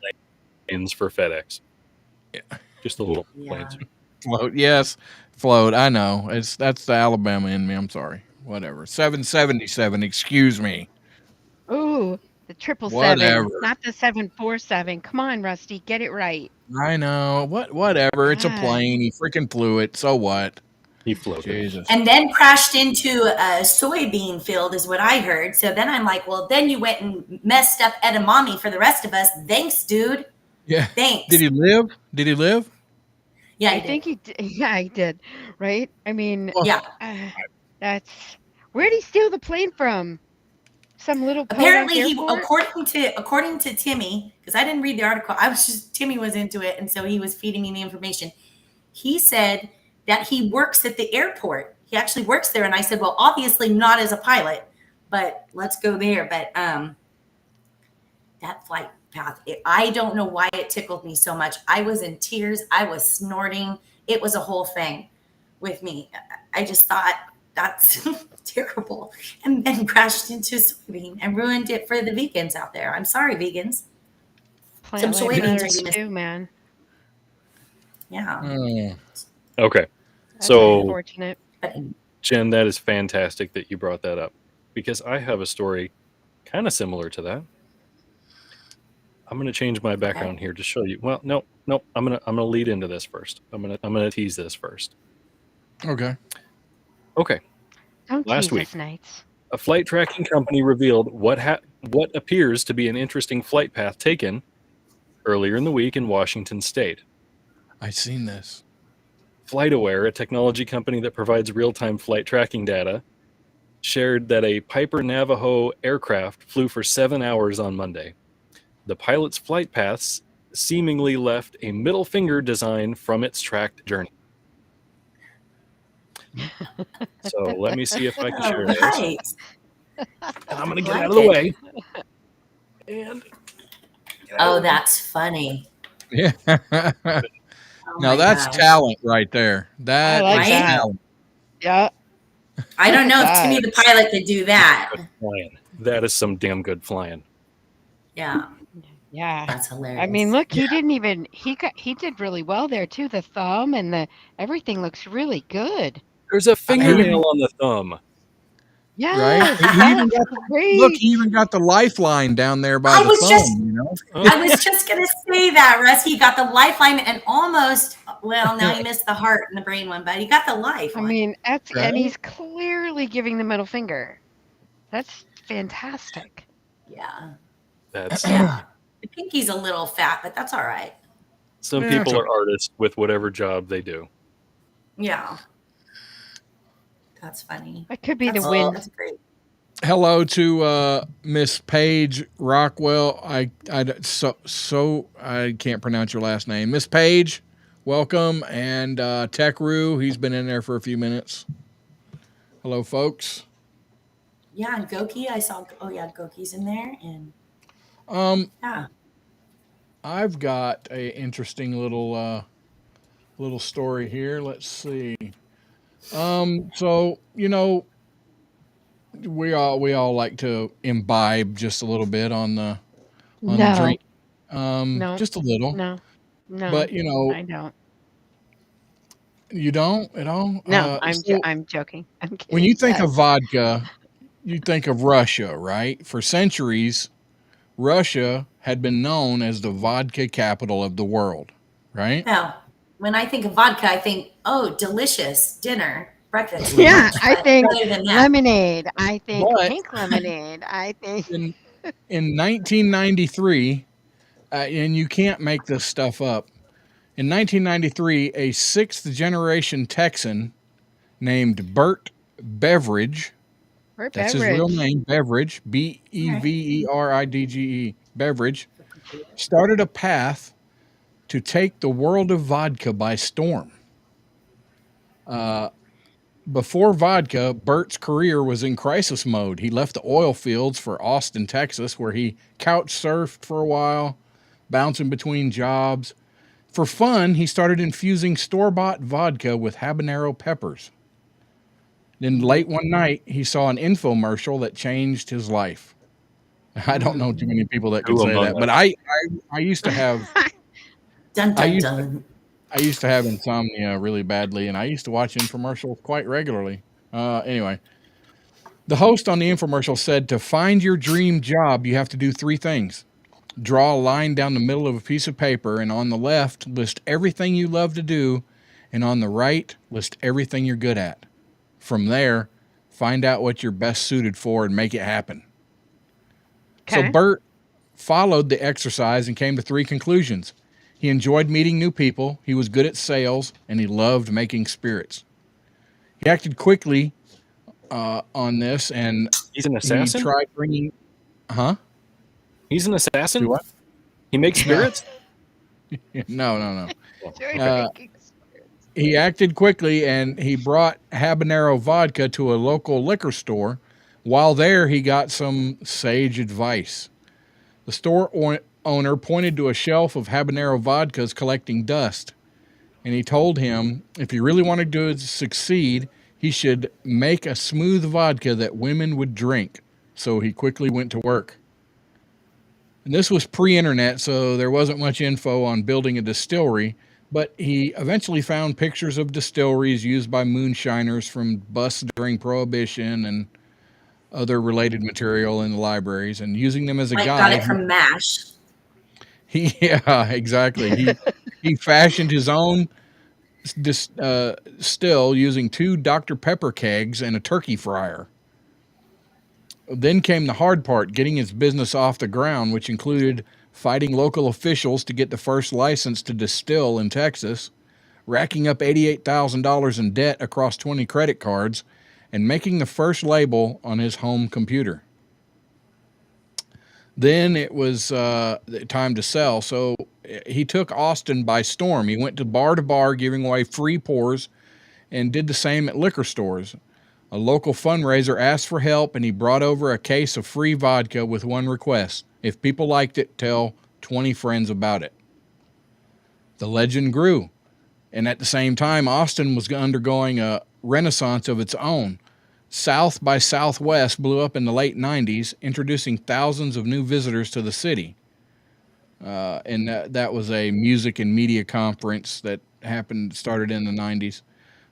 planes for FedEx. Yeah. Just the little planes. Float, yes, float. I know. That's the Alabama in me. I'm sorry. Whatever. 777. Excuse me. Ooh, the 777, not the 747. Come on, Rusty, get it right. I know. Whatever. It's a plane. He freaking flew it. So what? He floated. Jesus. And then crashed into a soybean field is what I heard. So then I'm like, well, then you went and messed up edamame for the rest of us. Thanks, dude. Yeah. Thanks. Did he live? Yeah, I think he did. Yeah, he did. Right? I mean, yeah. Where'd he steal the plane from? Some little apparently he, according to Timmy, because I didn't read the article. Timmy was into it, and so he was feeding me the information. He said that he works at the airport. He actually works there, and I said, well, obviously not as a pilot, but let's go there. But that flight path, I don't know why it tickled me so much. I was in tears. I was snorting. It was a whole thing with me. I just thought that's terrible. And then crashed into soybean and ruined it for the vegans out there. I'm sorry, vegans. Plant Some life soybeans matters are too, man. Yeah. Okay. That's So, unfortunate. But Jen, that is fantastic that you brought that up because I have a story kind of similar to that. I'm going to change my background here to show you. Well, no. I'm going to lead into this first. I'm going to tease this first. Okay. Okay. Don't Last tease week, us, Knights. a flight tracking company revealed what appears to be an interesting flight path taken earlier in the week in Washington State. I've seen this. FlightAware, a technology company that provides real-time flight tracking data, shared that a Piper Navajo aircraft flew for 7 hours on Monday. The pilot's flight paths seemingly left a middle finger design from its tracked journey. So let me see if I can all share this. right. And I'm going to get Like out of the it. way. And Oh, that's funny. Yeah. Oh Now my that's gosh. talent right there. That like is that. talent. Yeah. I don't know if That. Timmy the pilot could do that. flying. That is some damn good flying. Yeah, Yeah. that's hilarious. I mean, look, he didn't even he did really well there too. The thumb and the everything looks really good. There's a fingernail on the thumb. Yes, He that even looks got great. Look, he even got the lifeline down there by I the was thumb, just- you know? I was just gonna say that, Russ. He got the lifeline and almost. Well, now he missed the heart and the brain one, but he got the I lifeline. mean, that's Right? and he's clearly giving the middle finger. That's fantastic. Yeah, That's yeah. The pinky's a little fat, but that's all right. some Yeah, people it's are artists with whatever job they do. Yeah, that's funny. That could be That's, the win. That's great. Hello to Miss Paige Rockwell. I can't pronounce your last name. Miss Paige, welcome. And Techru, he's been in there for a few minutes. Hello, folks. Yeah, and Goki, I saw. Oh yeah, Goki's in there, and yeah. I've got a interesting little story here. Let's see. So you know, we all like to imbibe just a little bit on the drink. No. Just a little. No. But you know, I don't. you don't at all. No, So I'm joking. I'm kidding. when you think Yes. of vodka, you think of Russia, right? For centuries, Russia had been known as the vodka capital of the world, right? Now, when I think of vodka, I think, oh, delicious dinner, breakfast. Yeah, lunch, I but think other than that, lemonade. I think But- pink lemonade. I think In 1993, and you can't make this stuff up. In 1993, a sixth-generation Texan named Bert Beveridge, we're that's beverage. his real name, Beveridge, Beveridge, Beveridge, started a path to take the world of vodka by storm. Before vodka, Bert's career was in crisis mode. He left the oil fields for Austin, Texas, where he couch surfed for a while, bouncing between jobs. For fun, he started infusing store-bought vodka with habanero peppers. Then late one night, he saw an infomercial that changed his life. I don't know too many people that can Who say among that, us? but I used to have dun I dun used- dun. I used to have insomnia really badly, and I used to watch infomercials quite regularly. Anyway, the host on the infomercial said to find your dream job, you have to do three things. Draw a line down the middle of a piece of paper, and on the left, list everything you love to do, and on the right, list everything you're good at. From there, find out what you're best suited for and make it happen. Okay. So Bert followed the exercise and came to three conclusions. He enjoyed meeting new people, he was good at sales, and he loved making spirits. He acted quickly on this, and He's an he assassin? tried bringing... Huh? He's an assassin? Do what? He makes spirits? No. Sorry, Uh, making spirits. He acted quickly, and he brought habanero vodka to a local liquor store. While there, he got some sage advice. The store owner pointed to a shelf of habanero vodkas collecting dust, and he told him if he really wanted to succeed, he should make a smooth vodka that women would drink. So he quickly went to work. And this was pre-internet, so there wasn't much info on building a distillery, but he eventually found pictures of distilleries used by moonshiners from busts during Prohibition and other related material in the libriaries, and using them as a Mike got guide. it from MASH. Yeah, exactly. He fashioned his own still using 2 Dr. Pepper kegs and a turkey fryer. Then came the hard part, getting his business off the ground, which included fighting local officials to get the first license to distill in Texas, racking up $88,000 in debt across 20 credit cards, and making the first label on his home computer. Then it was time to sell, so he took Austin by storm. He went to bar, giving away free pours, and did the same at liquor stores. A local fundraiser asked for help, and he brought over a case of free vodka with one request. If people liked it, tell 20 friends about it. The legend grew, and at the same time, Austin was undergoing a renaissance of its own. South by Southwest blew up in the late 90s, introducing thousands of new visitors to the city. And that was a music and media conference that started in the 90s.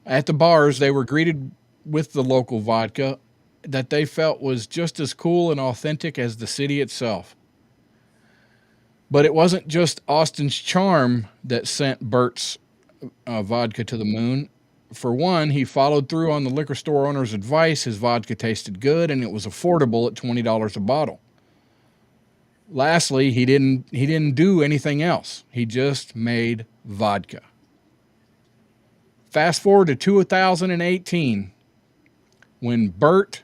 At the bars, they were greeted with the local vodka that they felt was just as cool and authentic as the city itself. But it wasn't just Austin's charm that sent Bert's vodka to the moon. For one, he followed through on the liquor store owner's advice. His vodka tasted good, and it was affordable at $20 a bottle. Lastly, he didn't do anything else. He just made vodka. Fast forward to 2018, when Bert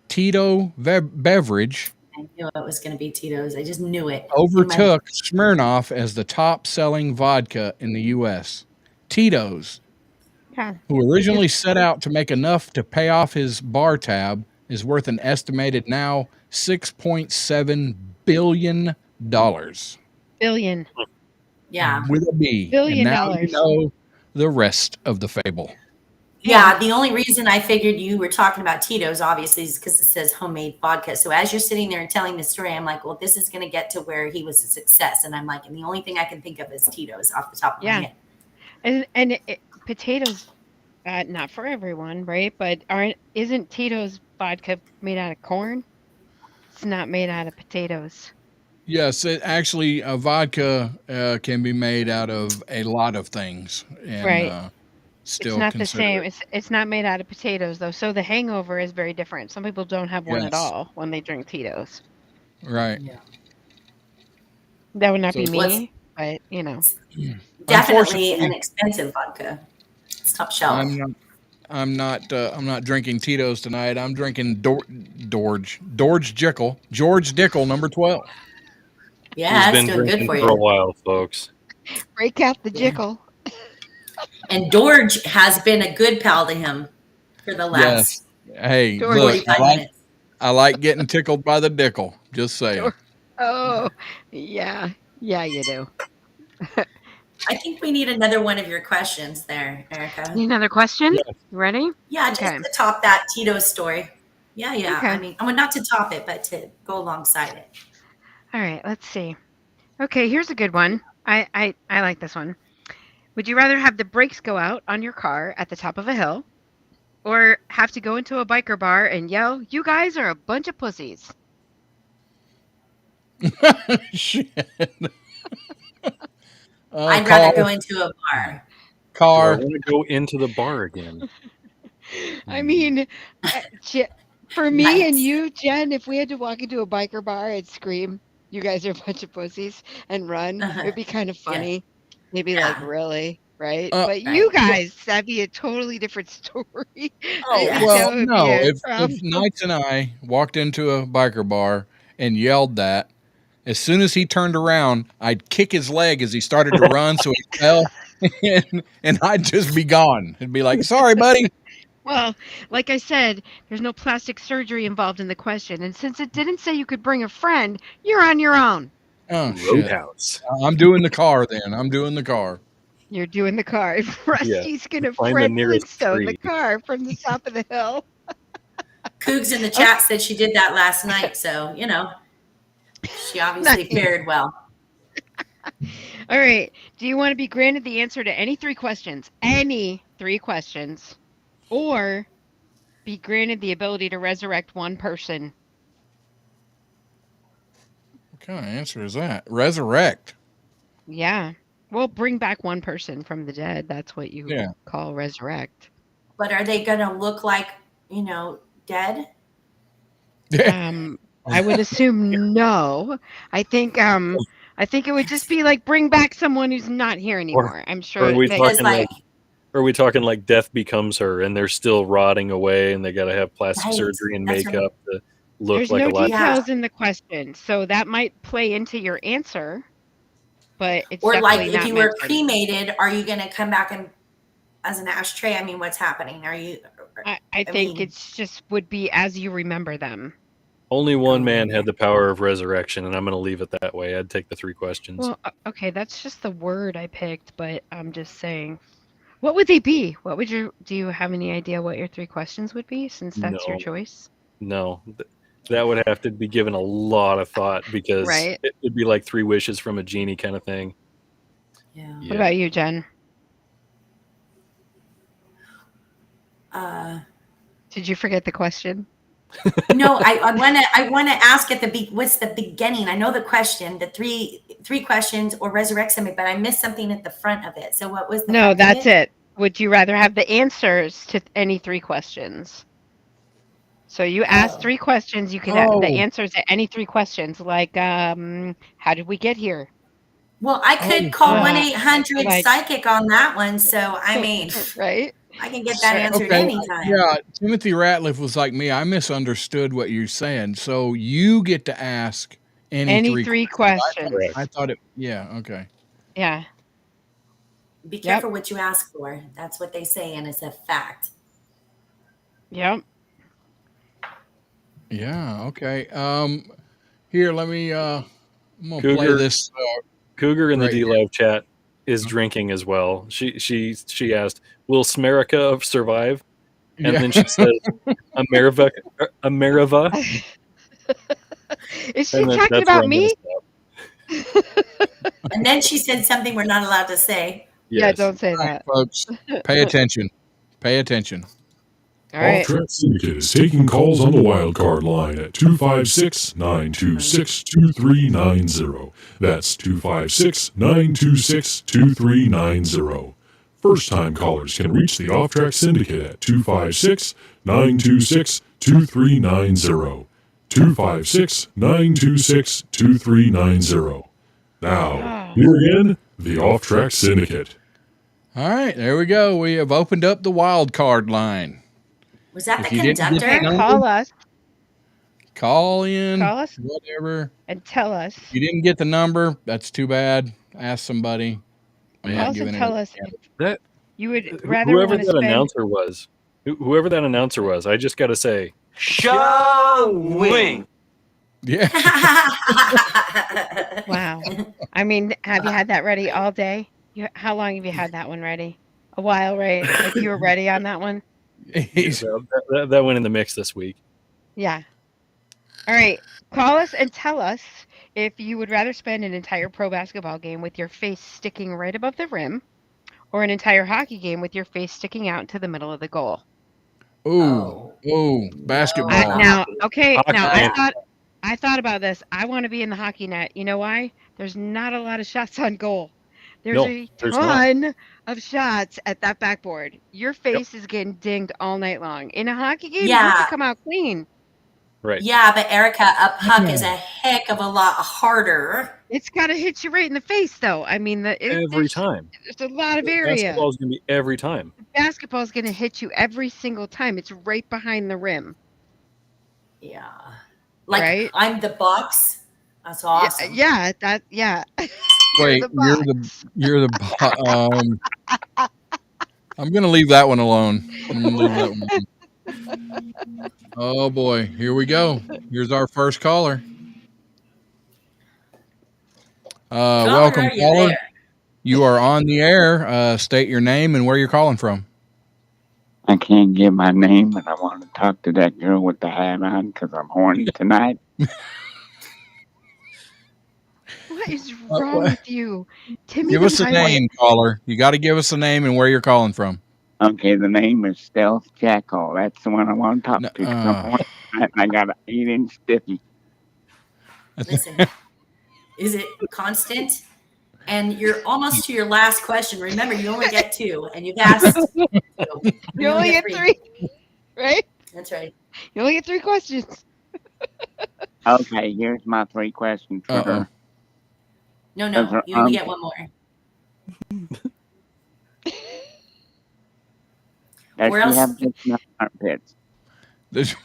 Tito Beverage I knew it was going to be Tito's. I just knew it. overtook Smirnoff as the top-selling vodka in the U.S. Tito's, who originally set out to make enough to pay off his bar tab, is worth an estimated now $6.7 billion. Billion. Yeah. With a B. $billion. And now you know the rest of the fable. Yeah, the only reason I figured you were talking about Tito's, obviously, is because it says homemade vodka. So as you're sitting there and telling the story, I'm like, well, this is going to get to where he was a success. And I'm like, and the only thing I can think of is Tito's off the top of my head. And potatoes, not for everyone, right? But isn't Tito's vodka made out of corn? It's not made out of potatoes. Yes, actually, vodka can be made out of a lot of things. And, right. Still it's not the same. It's not made out of potatoes, though. So the hangover is very different. Some people don't have one at all when they drink Tito's. Right. Yeah. That would not be me, but you know. Definitely an expensive vodka. It's top shelf. I'm not drinking Tito's tonight. I'm drinking George Dickel, number 12. Yeah, that's doing good for you. For a while, folks. Break out the Jickle. And George has been a good pal to him for the last. Yes. Hey, George, look, 45 minutes. I like getting tickled by the Dickel. Just saying. Oh, yeah, you do. I think we need another one of your questions there, Erica. Need another question? Yes. Ready? Yeah, just to top that Tito's story. Yeah. Okay. I mean, not to top it, but to go alongside it. All right, let's see. Okay, here's a good one. I like this one. Would you rather have the brakes go out on your car at the top of a hill, or have to go into a biker bar and yell, "You guys are a bunch of pussies"? Shit. I'd rather go into a bar. Car. I want to go into the bar again. I mean, for me and you, Jen, if we had to walk into a biker bar and scream, "You guys are a bunch of pussies," and run, it would be kind of funny. Yeah. Maybe like, really, right? But you guys, that'd be a totally different story. Well, no. If Knights and I walked into a biker bar and yelled that, as soon as he turned around, I'd kick his leg as he started to run, so he fell, and I'd just be gone. It'd be like, "Sorry, buddy." Well, like I said, there's no plastic surgery involved in the question. And since it didn't say you could bring a friend, you're on your own. Oh, shit. Roadhouse. I'm doing the car then. I'm doing the car. You're doing the car. Rusty's going to Find the Fred nearest Flintstone the tree. car from the top of the hill. Cougs in the chat said she did that last night, so she obviously Nice. fared well. All right. Do you want to be granted the answer to any 3 questions? Any 3 questions. Or be granted the ability to resurrect one person? What kind of answer is that? Resurrect. Yeah. Well, bring back one person from the dead. That's what you call resurrect. But are they going to look like, dead? I would assume no. I think it would just be like bring back someone who's not here anymore. I'm sure. Or are we Because, talking are we talking like death becomes her and they're still rotting away and they got to have plastic Right, surgery and that's makeup to look there's like no a live? details in the question, so that might play into your answer. But it's or like definitely if not you were mentioned. cremated, are you going to come back as an ashtray? I mean, what's happening? Are you? I think it's just would be as you remember them. Only one man had the power of resurrection, and I'm going to leave it that way. I'd take the 3 questions. Well, okay, that's just the word I picked, but I'm just saying. What would they be? Do you have any idea what your 3 questions would be, since that's your choice? No, that would have to be given a lot of thought because Right. it'd be like 3 wishes from a genie kind of thing. Yeah. What about you, Jen? Did you forget the question? No, I want to ask at what's the beginning? I know the question, the three questions or resurrect somebody, but I missed something at the front of it. So what was the No, front of that's it. Would you rather have the answers to any 3 questions? So you ask 3 questions, you can have the answers to any 3 questions, like how did we get here? Well, I could call 1-800-PSYCHIC on that one. So I mean, right? I can get that answered anytime. Yeah, Timothy Ratliff was like me. I misunderstood what you're saying. So you get to ask any 3 questions. I thought it. Yeah. Okay. Yeah. Be careful what you ask for. That's what they say, and it's a fact. Yep. Yeah. Okay. Here, let me. I'm gonna play this. Cougar in the D-Live chat is drinking as well. She asked, "Will Smerica survive?" And then she says, "Ameriva." Is she talking about me? And then she said something we're not allowed to say. Yes. Yeah, don't say that, folks. Pay attention. Pay attention. All right. OffTrack Syndicate is taking calls on the wildcard line at 256-926-2390. That's 256-926-2390. First-time callers can reach the OffTrack Syndicate at 256-926-2390. 256-926-2390. Now, here again, the OffTrack Syndicate. All right, there we go. We have opened up the wild card line. Was that the conductor? Call us. Call in. Call us. Whatever. And tell us. If you didn't get the number, that's too bad. Ask somebody. Call us and tell us that you would rather whoever that announcer was. Whoever that announcer was, I just got to say, showing. Yeah. Wow. I mean, have you had that ready all day? How long have you had that one ready? A while, right? Like you were ready on that one? that went in the mix this week. Yeah. All right. Call us and tell us if you would rather spend an entire pro basketball game with your face sticking right above the rim or an entire hockey game with your face sticking out into the middle of the goal. Ooh, basketball. Now, I thought about this. I want to be in the hockey net. You know why? There's not a lot of shots on goal. There's a ton of shots at that backboard. Your face is getting dinged all night long. In a hockey game, you have to come out clean. Right. Yeah, but Erica, a puck is a heck of a lot harder. It's got to hit you right in the face, though. I mean, every time. There's a lot of area. Basketball's going to be every time. Basketball's going to hit you every single time. It's right behind the rim. Yeah. Like I'm the box. That's awesome. Yeah. Wait, you're the I'm going to leave that one alone. Oh boy, here we go. Here's our first caller. Welcome, are you caller. there? You are on the air. State your name and where you're calling from. I can't give my name, but I want to talk to that girl with the hat on because I'm horny tonight. What is wrong with you? Timmy Give the us a pilot. name, caller. You got to give us a name and where you're calling from. Okay, the name is Stealth Jackal. That's the one I want to talk to. 'Cause I'm horny tonight and I got an 8-inch stiffy. Listen, is it constant? And you're almost to your last question. Remember, you only get 2, and you've asked 2. You only get 3, right? That's right. You only get 3 questions. Okay, here's my 3 questions for her. No, you only get 1 more. Does Where she else? have just enough armpits?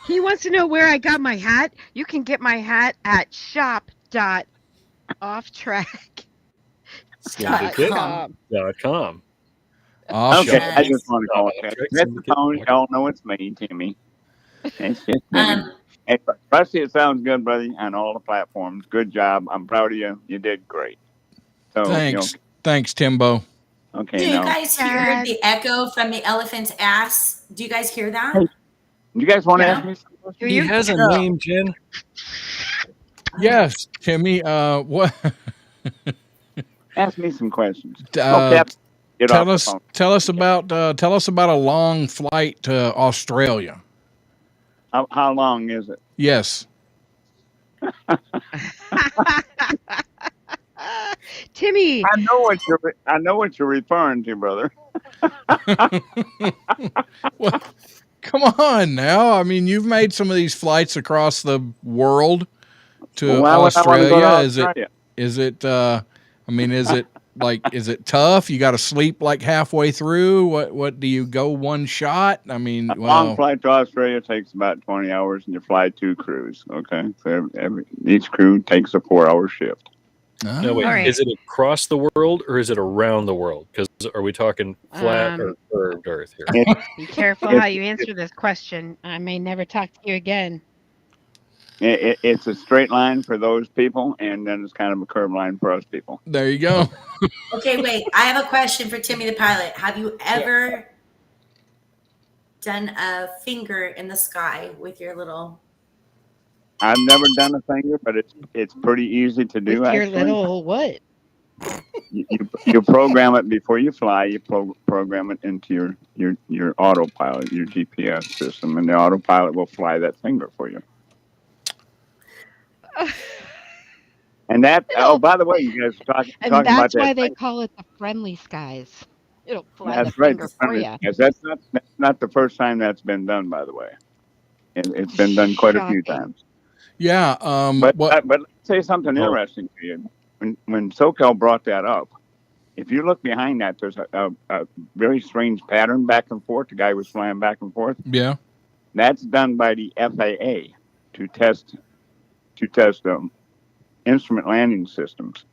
He wants to know where I got my hat. You can get my hat at shop.offtrack.com. .com. Okay, Nice. I just want to call it that. OffTrack That's the Syndicate. phone. Y'all know it's me, Timmy. It's just Timmy. Hey, Rusty, it sounds good, buddy, on all the platforms. Good job. I'm proud of you. You did great. So, Thanks, Timbo. Okay, Do you now. guys hear the echo from the elephant's ass? Do you guys hear that? Hey, you guys want to Yeah. ask me some questions? He has a name, Jen. Yes, Timmy. What? Ask me some questions. Tell us about a long flight to Australia. How long is it? Yes. Timmy. I know what you're referring to, brother. Well, come on now. I mean, you've made some of these flights across the world to Australia. Is it tough? You got to sleep like halfway through? What do you go one shot? I mean, a long flight to Australia takes about 20 hours, and you fly 2 crews. Okay, so each crew takes a 4-hour shift. No, wait. Is it across the world or is it around the world? Because are we talking flat or curved Earth here? Be careful how you answer this question. I may never talk to you again. It's a straight line for those people, and then it's kind of a curved line for us people. There you go. Okay, wait. I have a question for Timmy the pilot. Have you ever done a finger in the sky with your little... I've never done a finger, but it's pretty easy to do. With your actually. little what? You program it before you fly. You program it into your autopilot, your GPS system, and the autopilot will fly that finger for you. And that. Oh, by the way, you guys are talking about that. And that's why they call it the friendly skies. It'll fly the finger for you. Yes, that's not the first time that's been done. By the way, it's been done quite a few times. Yeah. But let's say something interesting to you. When SoCal brought that up, if you look behind that, there's a very strange pattern back and forth. The guy was flying back and forth. Yeah. That's done by the FAA to test instrument landing systems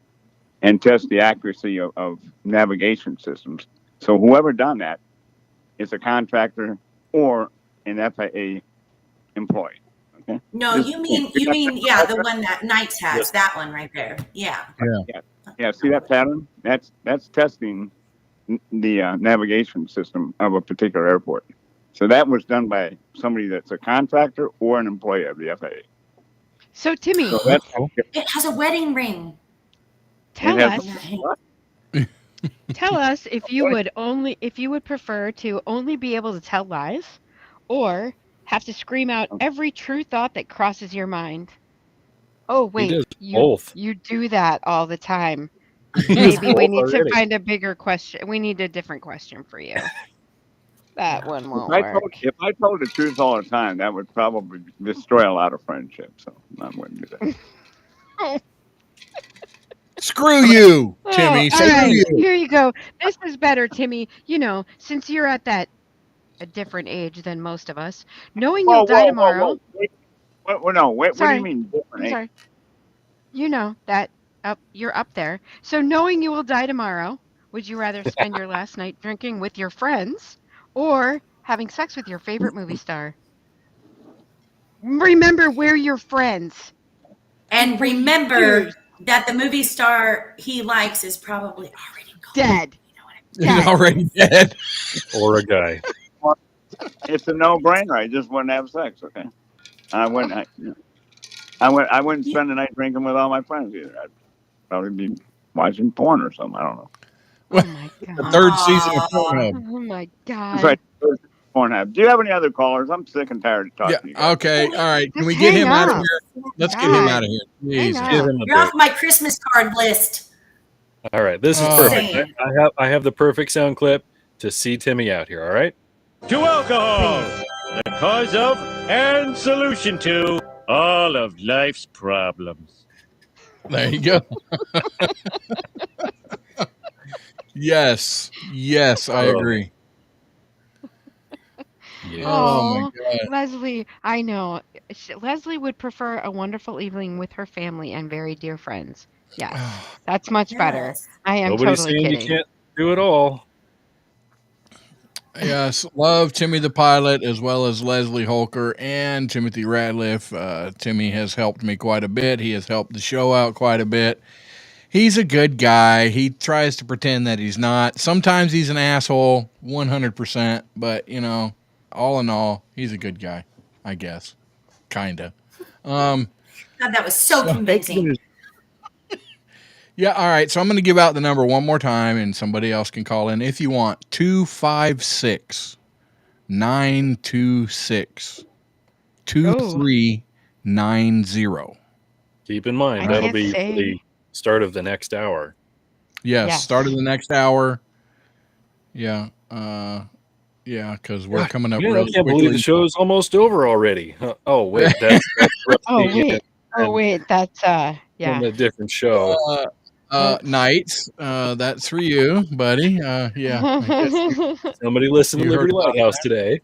and test the accuracy of navigation systems. So whoever done that is a contractor or an FAA employee. Okay. No, you mean the one that Knights has, that one right there. Yeah. Yeah. See that pattern? That's testing the navigation system of a particular airport. So that was done by somebody that's a contractor or an employee of the FAA. So Timmy, it has a wedding ring. Tell us if you would prefer to only be able to tell lies, or have to scream out every true thought that crosses your mind. Oh wait, you do that all the time. Maybe we need to find a bigger question. We need a different question for you. That one won't work. If I told the truth all the time, that would probably destroy a lot of friendships. So I wouldn't do that. Screw you, Timmy. All right, here you go. This is better, Timmy. You know, since you're at a different age than most of us, knowing you'll die tomorrow. What do you mean different? I'm sorry. You know that you're up there. So knowing you will die tomorrow, Would you rather spend your last night drinking with your friends or having sex with your favorite movie star? Remember, we're your friends. And Before you remember choose. that the movie star he likes is probably already gone. Dead. You know what I He's Dead. already dead. Or a guy. It's a no-brainer. I just wouldn't have sex. Okay, I wouldn't. I wouldn't mean? spend the night drinking with all my friends either. I'd probably be watching porn or something. I don't know. Oh my The god. third season of Aw. Pornhub. Oh my That's god. right. Pornhub. Do you have any other callers? I'm sick and tired of talking Yeah. to you guys. Okay. All right. Can Just we get hang him out of up. here? Let's get him God. out of here. Hang Jesus. Give up. him a You're off break. my Christmas card list. All right, this is Oh. perfect. Saying. I have the perfect sound clip to see Timmy out here. All right. To alcohol, the cause of and solution to all of life's problems. There you go. Yes. Yes, I agree. Yeah. Oh my Oh, God. Leslie, I know. Leslie would prefer a wonderful evening with her family and very dear friends. Yes, that's much better. Yes. I am Nobody's totally saying kidding. you can't do it all. Yes, love Timmy the pilot as well as Leslie Holker and Timothy Ratliff. Timmy has helped me quite a bit. He has helped the show out quite a bit. He's a good guy. He tries to pretend that he's not. Sometimes he's an asshole, 100%. But, you know, all in all, he's a good guy, I guess. Kinda. God, that was so convincing. Yeah, all right. So I'm going to give out the number one more time, and somebody else can call in if you want. 256 926 2390. Keep in mind, I that'll can't be say. the start of the next hour. Yes, Yes. start of the next hour. Yeah. Yeah, because we're coming up Man, I really can't believe quickly. the show's almost over already. Oh wait, that's Oh Rusty wait. Oh wait. That's in yeah. a different show. Knights, that's for you, buddy. Yeah. I guess Somebody listen to you heard Liberty about Lighthouse today.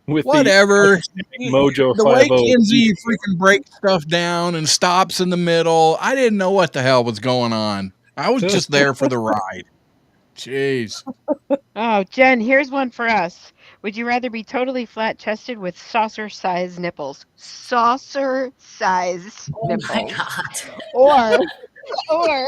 With whatever. the Mojo The way 50. Kinsey freaking breaks stuff down and stops in the middle, I didn't know what the hell was going on. I was just there for the ride. Jeez. Oh, Jen, here's one for us. Would you rather be totally flat-chested with saucer-sized nipples? Saucer-sized Oh my nipples. God. Or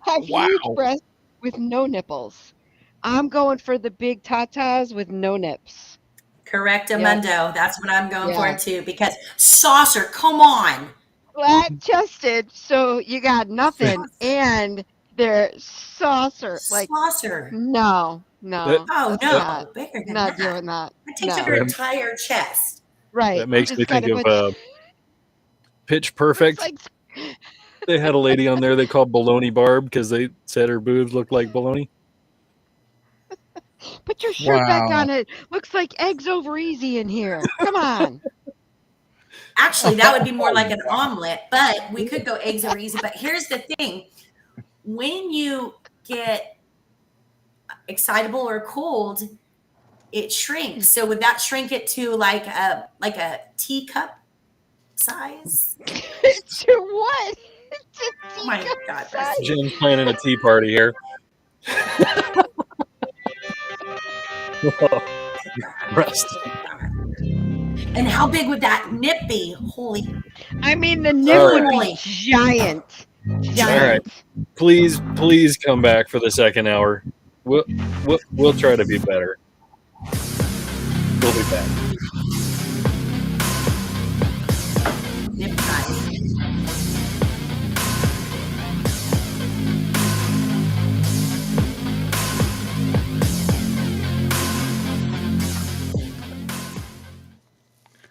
have Wow. huge breasts with no nipples. I'm going for the big tatas with no nips. Correctamundo. That's what I'm going Yeah. for too. Because saucer, come on. Flat-chested, so you got nothing, and they're saucer. Like, Saucer. no. Oh that's no, not- bigger than Not that. doing that. It takes No. up your entire chest. Right. That makes It's me got think a of bunch- Pitch looks Perfect. like They had a lady on there they called Baloney Barb because they said her boobs looked like baloney. Put your shirt back Wow. on. It looks like eggs over easy in here. Come on. Actually, that would be more like an omelet, but we could go eggs over easy. But here's the thing. When you get excitable or cold, it shrinks. So would that shrink it to like a teacup size? To what? Oh my God, Rusty. Jim's planning a tea party here. Rusty. And how big would that nip be? Holy. I mean, the nip All would right. be giant. Giant. Please come back for the second hour. We'll try to be better. We'll be back. Nip size.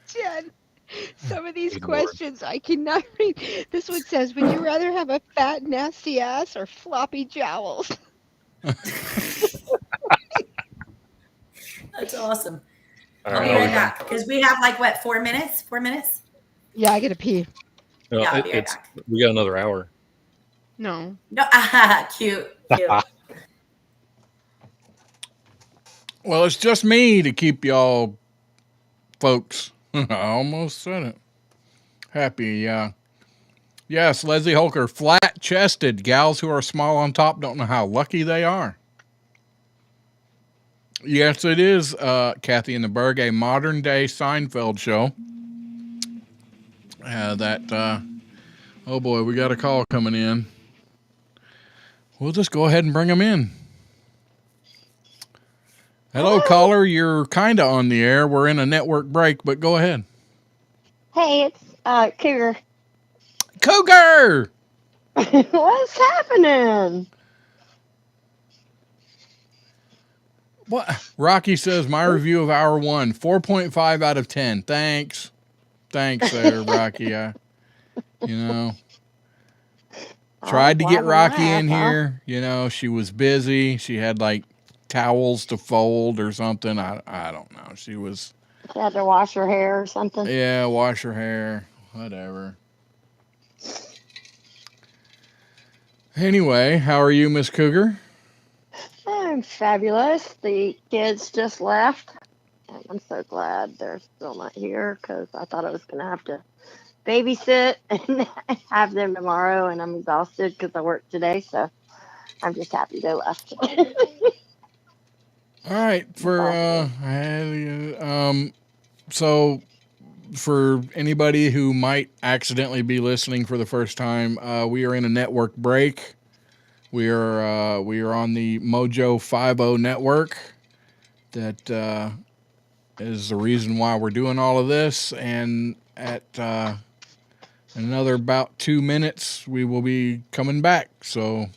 Jen, some of these Good Lord. questions I cannot read. This one says, would you rather have a fat, nasty ass or floppy jowls? That's awesome. All I'll be right, right back. Because we have like what, 4 minutes? 4 minutes? Yeah, I gotta pee. No, Yeah, I'll be right it's back. we got another hour. No. No, cute. Well, it's just me to keep y'all folks. I almost said it. Happy, yeah. Yes, Leslie Holker, flat-chested. Gals who are small on top don't know how lucky they are. Yes, it is, Kathy in the Berg, a modern-day Seinfeld show. Oh boy, we got a call coming in. We'll just go ahead and bring them in. Hello, caller. You're kind of on the air. We're in a network break, but go ahead. Hey, it's Cougar. Cougar! What's happening? What? Rocky says, my review of hour 1, 4.5 out of 10. Thanks there, Rocky. Tried to get Rocky in here. She was busy. She had like towels to fold or something. I don't know. She had to wash her hair or something. Yeah, wash her hair. Whatever. Anyway, how are you, Miss Cougar? I'm fabulous. The kids just left. And I'm so glad they're still not here because I thought I was going to have to babysit and have them tomorrow, and I'm exhausted because I worked today, so I'm just happy they left. All right, so for anybody who might accidentally be listening for the first time, we are in a network break. We are on the Mojo 50 network. That is the reason why we're doing all of this, and at another about 2 minutes, we will be coming back. So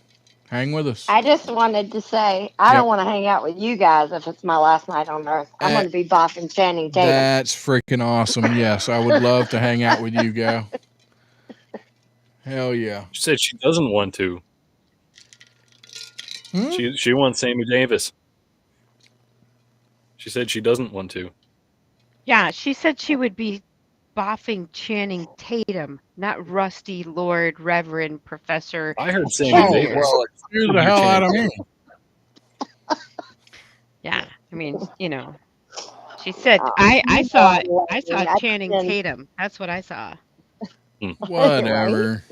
hang with us. I just wanted to say, I don't want to hang out with you guys if it's my last night on Earth. I'm going to be bopping Channing Tatum. That's freaking awesome. Yes, I would love to hang out with you, gal. Hell yeah. She said she doesn't want to. She wants Sammy Davis. She said she doesn't want to. Yeah, she said she would be boffing Channing Tatum, not Rusty Lord Reverend Professor. I heard Sammy Davis. Well, excuse the hell out of me. Yeah, I mean, she said I saw Channing Tatum. That's what I saw. Whatever.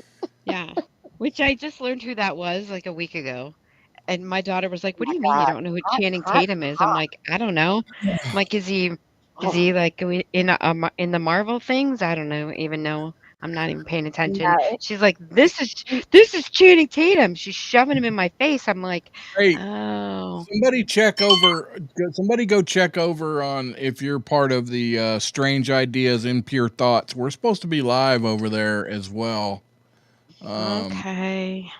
Yeah, which I just learned who that was like a week ago. And my daughter was like, "What do you mean you don't know who Channing Tatum is?" I'm like, "I don't know." I'm like, "Is he like in the Marvel things? I don't even know. I'm not even paying attention." No. She's like, "This is Channing Tatum." She's shoving him in my face. I'm like, hey, "Oh." Somebody go check over on if you're part of the Strange Ideas, Impure Thoughts. We're supposed to be live over there as well. Okay.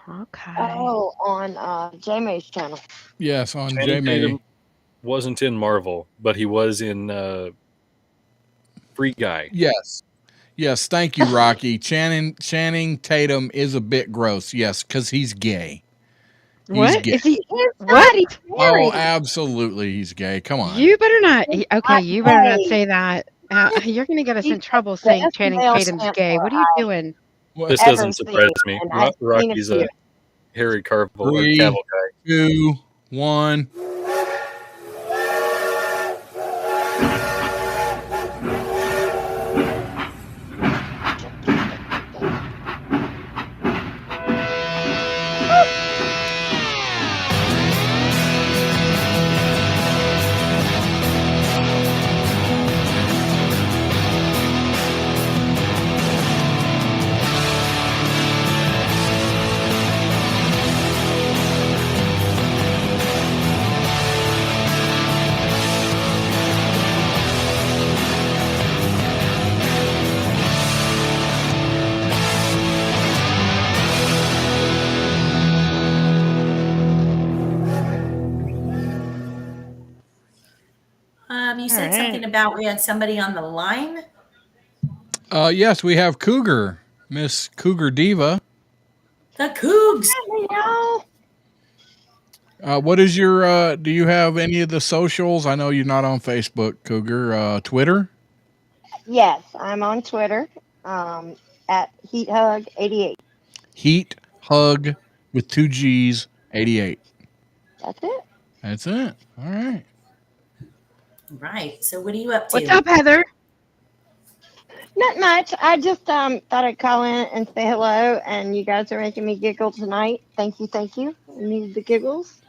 Oh, on J-May's channel. Yes, on Channing J-May. Tatum wasn't in Marvel, but he was in Free Guy. Yes, thank you, Rocky. Channing Tatum is a bit gross, yes, because he's gay. What? Gay. Is he? What? Oh, absolutely, he's gay. Come on. You better not. Okay, you better not say that. You're going to get us in trouble saying Channing Tatum's gay. What are you doing? This doesn't surprise me. Rocky's a Harry Cavill 3, guy. 2, 1. You said something about we had somebody on the line. Yes, we have Cougar, Miss Cougar Diva. The Cougs. What is your? Do you have any of the socials? I know you're not on Facebook, Cougar. Twitter. Yes, I'm on Twitter at HeatHug88. Heat Hug with 2 G's 88. That's it. All right. Right. So what are you up to? What's up, Heather? Not much. I just thought I'd call in and say hello, and you guys are making me giggle tonight. Thank you, thank you. I needed the giggles.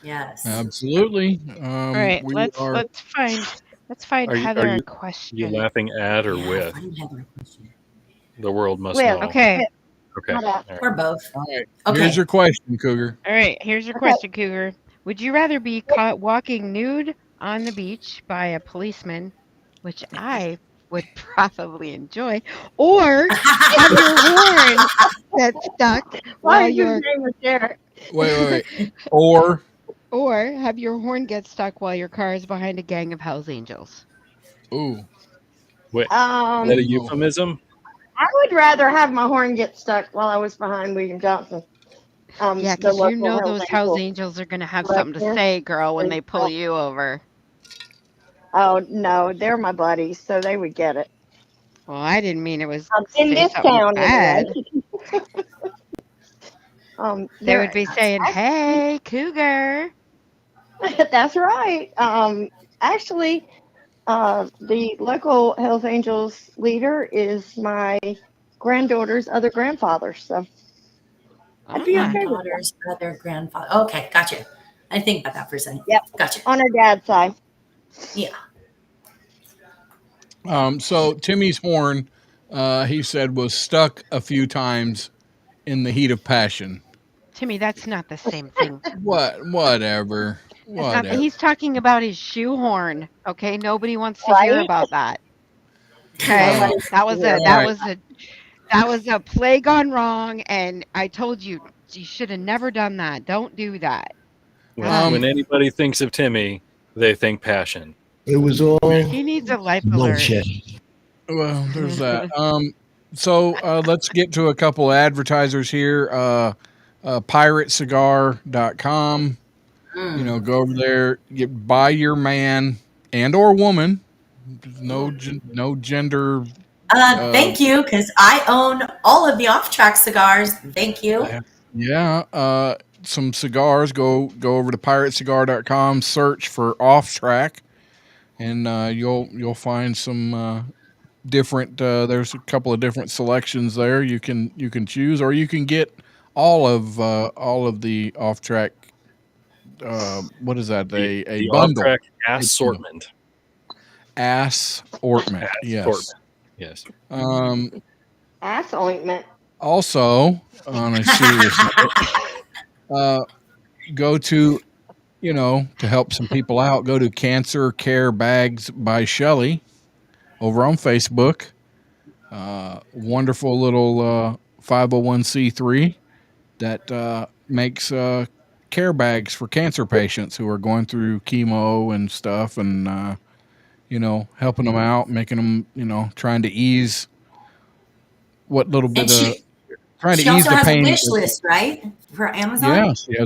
Yes. Absolutely. All right, We let's are. find Are you Heather a you question. laughing at or Yeah, with? find Heather a question. The world must With, know. Okay. Okay. not All at. right. Or both. All right. Okay. Here's your question, Cougar. All right, here's your Okay. question, Cougar. Would you rather be caught walking nude on the beach by a policeman, which I would probably enjoy, or have your horn get stuck Why while is his your name a Derek? Wait. Or have your horn get stuck while your car is behind a gang of Hell's Angels? ooh, Wait, is Um, that a no. euphemism? I would rather have my horn get stuck while I was behind William Johnson. Yeah, The because you local know Hells those Hell's Angels Angels are gonna have something to director. say, girl, when And, they pull you over. oh no, they're my buddies, so they would get it. Well, I didn't mean it was In say this something town, anyway. bad. They would They're be saying, actually, "Hey, Cougar." that's right. Actually, the local Hells Angels leader is my granddaughter's other grandfather, so I'd be Ah, okay with that. Granddaughter's other grandfather. Okay, gotcha. I think about that for a second. Yep, Gotcha. on her dad's side. Yeah. So Timmy's horn, he said, was stuck a few times in the heat of passion. Timmy, that's not the same thing. Whatever. That's not. He's talking about his shoehorn. Okay, nobody wants to hear Right? about that. Okay, Uh, that was a all that right. was a that was a play gone wrong, and I told you you should have never done that. Don't do that. When anybody thinks of Timmy, they think passion. It was all He needs a life bullshit. Well, there's that. So let's get to a couple advertisers here. Piratecigar.com. You know, go over there, buy your man and or woman. No gender. Thank you, because I own all of the off-track cigars. Thank you. Yeah. Some cigars. Go over to piratecigar.com. Search for OffTrack, and you'll find some different. There's a couple of different selections there. You can choose, or you can get all of the OffTrack. What is that? A The bundle. off-track assortment. Assortment. Yes. Yes. Ass ointment. Also, on a serious note, go to, to help some people out, go to Cancer Care Bags by Shelley over on Facebook. Wonderful little 501c3 that makes care bags for cancer patients who are going through chemo and stuff, and helping them out, making them, trying to ease what little bit And of trying to she ease also the has a pain. wish list, right? For Amazon? Yeah,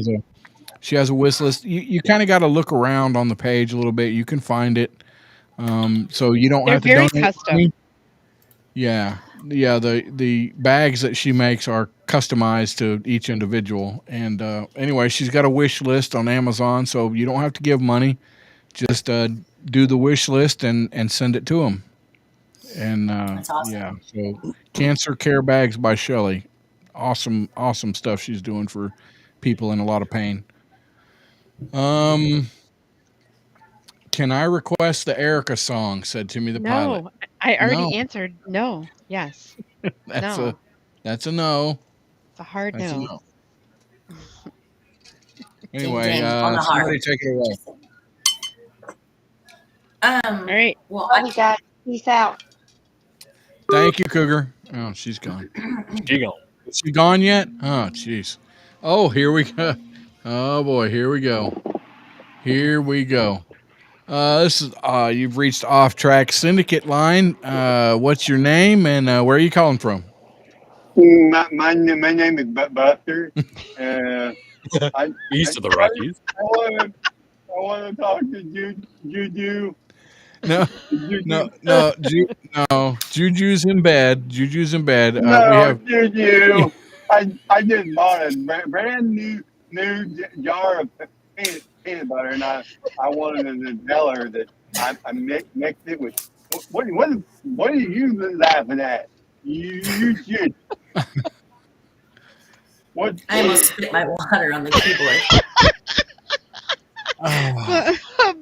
she has a wish list. You kind of got to look around on the page a little bit. You can find it. So you don't They're have to very donate custom. money. Yeah. The bags that she makes are customized to each individual. And anyway, she's got a wish list on Amazon, so you don't have to give money. Just do the wish list and send it to them. And That's awesome. yeah, so Cancer Care Bags by Shelley. Awesome stuff she's doing for people in a lot of pain. Can I request the Erica song? Said Timmy the Pilot. No, I already No. answered no. Yes. That's No. a no. It's a hard That's a no. no. Anyway, ding, on the somebody heart. take it away. All right. Well, Love you guys. Peace out. Thank you, Cougar. Oh, she's gone. She gone. Is she gone yet? Oh, jeez. Oh, here we go. Oh boy, here we go. Here we go. This is you've reached OffTrack Syndicate line. What's your name and where are you calling from? My name is Buster. East of the Rockies. I want to talk to Juju. No. Juju's in bed. No, We have Juju. I just bought a brand new jar of peanut butter, and I wanted to tell her that I mixed it with What are you laughing at? You should. What? I almost spit my water on the keyboard.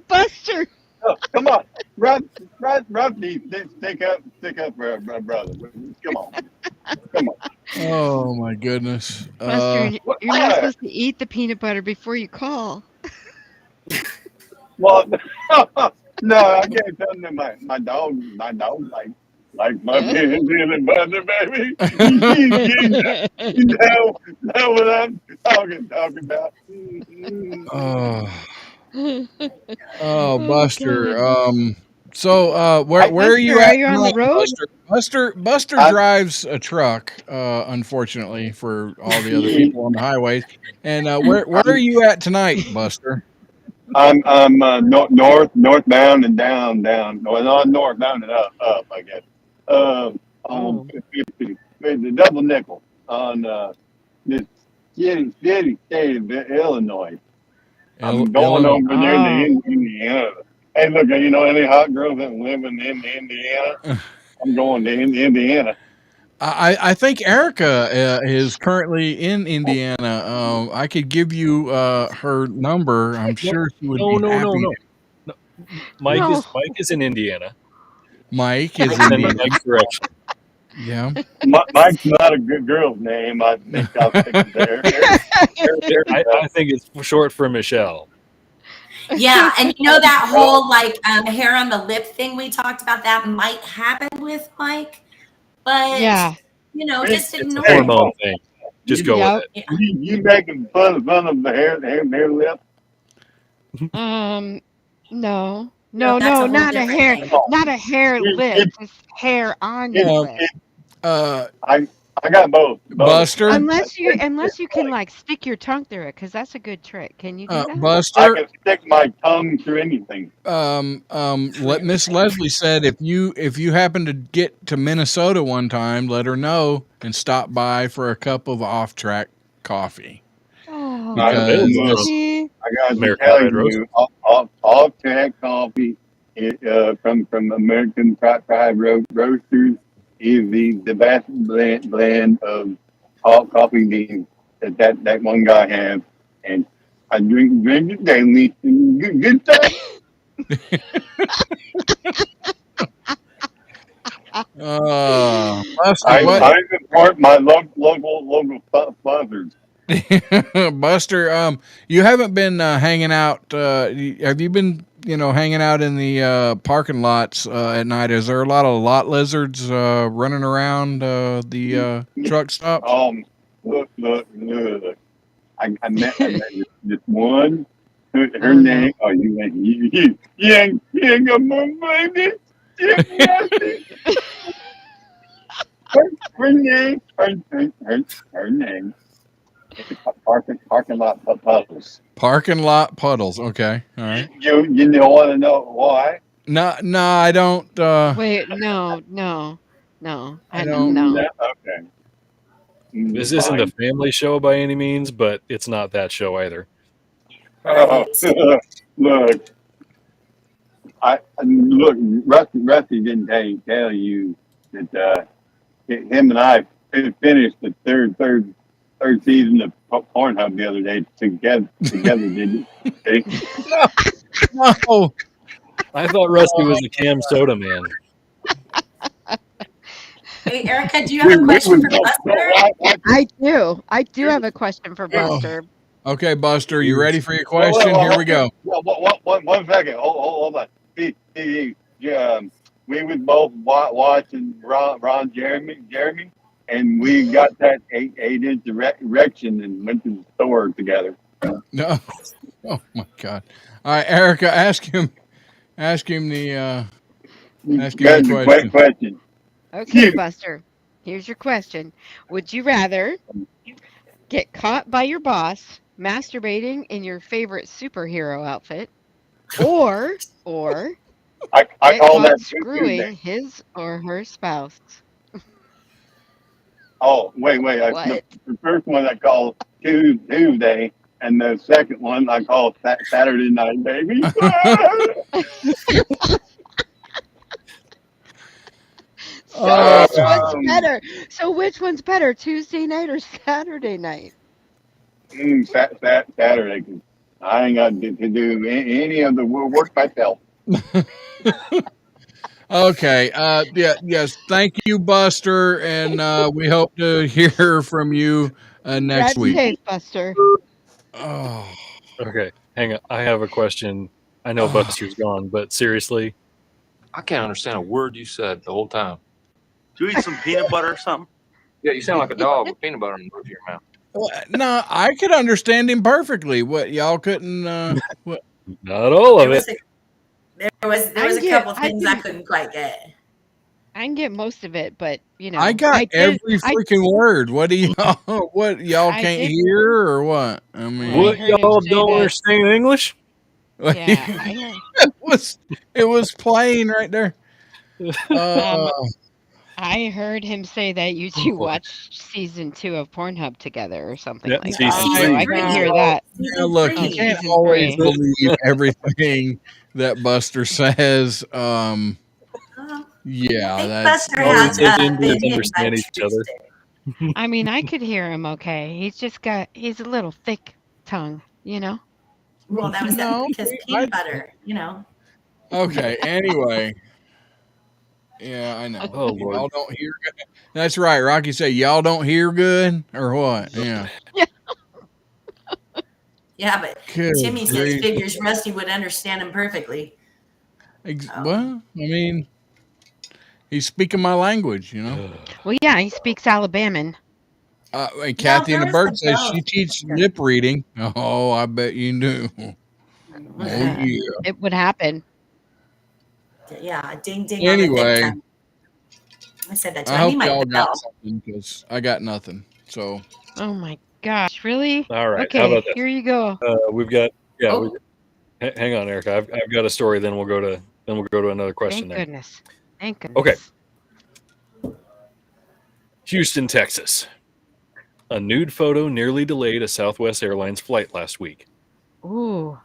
Buster. Oh, come on, Rusty, stick up for our brother. Come on. Oh my goodness. Buster, you're not supposed to eat the peanut butter before you call. Well, no, I can't tell them my dog like my peanut butter, baby. You know what I'm talking about. Oh, Buster. God. So where are you Buster, are at you on the tonight, road? Buster drives a truck, unfortunately for all the other people on the highways. And where are you at tonight, Buster? I'm northbound and down. No, not northbound and up. I guess. On 50, the double nickel on this city state of Illinois. I'm going Illinois. over there to Indiana. Hey, look, you know any hot girls that live in Indiana? I'm going to Indiana. I think Erica is currently in Indiana. I could give you her number. I'm sure she would be happy. No. Mike is in Indiana. Mike is Send in the Mike's direction. Yeah. Mike's not a good girl's name. I think I'll stick it there. I think it's short for Michelle. Yeah, and you know that whole like hair on the lip thing we talked about, that might happen with Mike, but you know, just It's a ignore hormone it. thing. Just go with it. You making fun of the hair lip? No, No, no, that's a whole not a different hair, thing. not a hair lip, just hair on your lip. I got both. Buster. Unless you can like stick your tongue through it, because that's a good trick. Can you do that? Buster. I can stick my tongue through anything. Miss Leslie said if you happen to get to Minnesota one time, let her know and stop by for a cup of OffTrack coffee. Because I got to tell you, OffTrack coffee from American Pride Roasters is the best blend of hot coffee beans that one guy has, and I drink it daily. Good stuff. I support my local sponsors. Buster, you haven't been hanging out. Have you been, hanging out in the parking lots at night? Is there a lot of lot lizards running around the truck stops? Look. I met this one. Her name. Oh, you ain't gonna move, baby. Her name. Her name. Parking lot puddles. Parking lot puddles. Okay, all right. You want to know why? No, I don't. Wait, no. I don't. No. Okay. This isn't a family show by any means, but it's not that show either. Oh, look. Rusty didn't tell you that him and I finished the third season of Pornhub the other day together, didn't you? No. I thought Rusty was the Cam Soda man. Hey, Erica, do you have a question for Buster? I do have a question for Buster. Okay, Buster, you ready for your question? Here we go. One second. Hold on. We was both watching Ron Jeremy, and we got that 8-inch erection and went to the store together. No. Oh my God. All right, Erica, ask him the question. Okay, Buster. Here's your question. Would you rather get caught by your boss masturbating in your favorite superhero outfit, or I get call caught that screwing his or her spouse? Oh, wait. What? The first one I call Tuesday, and the second one I call Saturday night, baby. So which one's better? So which one's better, Tuesday night or Saturday night? Saturday, 'cause I ain't got to do any of the work myself. Okay. Yes. Thank you, Buster, and we hope to hear from you next Drive week. safe, Buster. Oh. Okay, hang on. I have a question. I know Buster's gone, but seriously, I can't understand a word you said the whole time. Do you eat some peanut butter or something? Yeah, you sound like a dog with peanut butter in the roof of your mouth. Well, no, I could understand him perfectly. What y'all couldn't? What? not all of it. There was a couple things I couldn't quite get. I can get most of it, but you know, I got every freaking word. What do y'all? What y'all I can't did- hear or what? I mean, What heard him y'all say don't that- understand English? Yeah, it was plain right there. I heard him say that you two watched season 2 of Pornhub together or something Yeah, like season that. three. So I can hear that. Yeah, look, you Season can't always 3. believe everything that Buster says. Yeah, I think that's Buster All we has did been is hit by understand each other. Tuesday. I mean, I could hear him okay. He's a little thick tongue, you know? Well, that was because peanut butter, you know. Okay. Anyway, yeah, I know. Oh, Lord. Y'all don't hear good. That's right. Rocky said, "Y'all don't hear good," or what? Yeah. Yeah, but Good Timmy says grief. figures Rusty would understand him perfectly. Well, I mean, he's speaking my language, you know. Well, yeah, he speaks Alabaman. And Kathy in the there Bird was says some she teaches lip reading. Oh, I bet you do. Oh yeah. It would happen. Yeah, ding ding on the Anyway, thick tongue. I said that too. I I hope need my y'all got bell. something because I got nothing. So. Oh my gosh, really? All right. Okay, How about this? here you go. We've got Oh. hang on, Erica. I've got a story. Then we'll go to another question. Thank goodness. Thank goodness. Okay. Houston, Texas. A nude photo nearly delayed a Southwest Airlines flight last week. Ooh,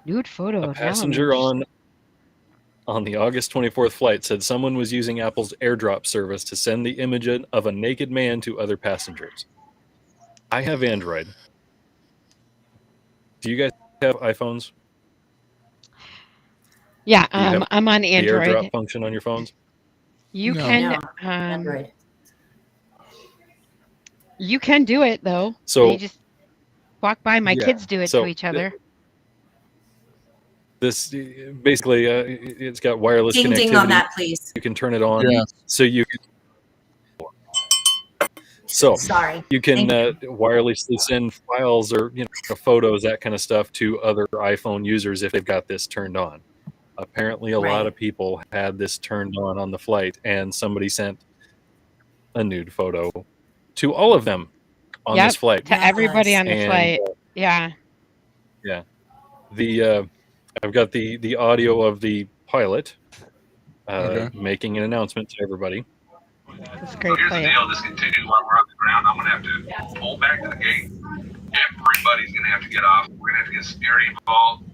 nude photo. A passenger on the August 24th flight said someone was using Apple's AirDrop service to send the image of a naked man to other passengers. I have Android. Do you guys have iPhones? Yeah, Do you have I'm on the Android. AirDrop function on your phones? You No. can Android. You can do it though. So you just walk by. My kids do it to each other. This basically, it's got wireless Ding connectivity. ding on that, please. You can turn it on, Yeah. so you can. So Sorry. you can wirelessly send files or photos, that kind of stuff, to other iPhone users if they've got this turned on. Apparently, a lot of people had this turned on the flight, and somebody sent a nude photo to all of them on this flight. To everybody on the flight. Yeah. Yeah. I've got the audio of the pilot making an announcement to everybody. That's great. Here's the deal. This continues while we're on the ground. I'm going to have to pull back to the gate. Everybody's going to have to get off. We're going to have to get security involved.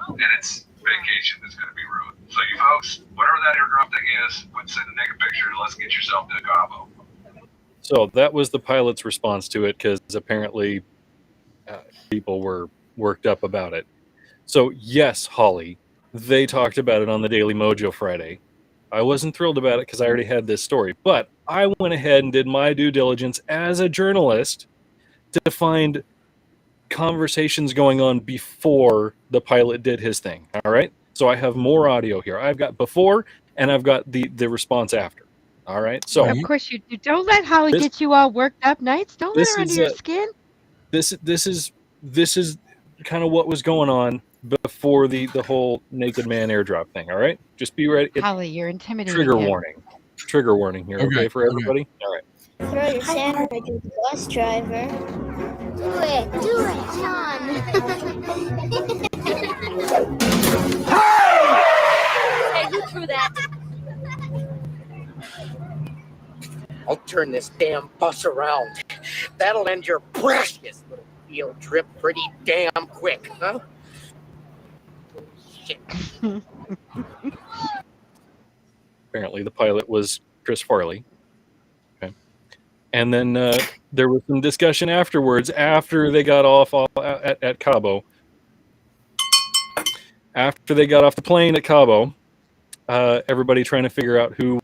And it's vacation that's going to be ruined. So you folks, whatever that airdrop thing is, quit sending a naked picture. Let's get yourself to Cabo. So that was the pilot's response to it, because apparently people were worked up about it. So yes, Holly, they talked about it on the Daily Mojo Friday. I wasn't thrilled about it because I already had this story, but I went ahead and did my due diligence as a journalist to find conversations going on before the pilot did his thing. All right, so I have more audio here. I've got before and I've got the response after. All right, so of course you do. Don't let Holly get you all worked up nights. Don't let her under your skin. This is kind of what was going on before the whole naked man airdrop thing. All right, just be ready. Holly, you're intimidating. Trigger warning here. Okay, for everybody. All right. Throw your sandwich at the bus driver. Do it, John. Hey, who threw that? I'll turn this damn bus around. That'll end your precious little field trip pretty damn quick, huh? Apparently the pilot was Chris Farley. Okay. And then there was some discussion afterwards, after they got off at Cabo. After they got off the plane at Cabo, everybody trying to figure out who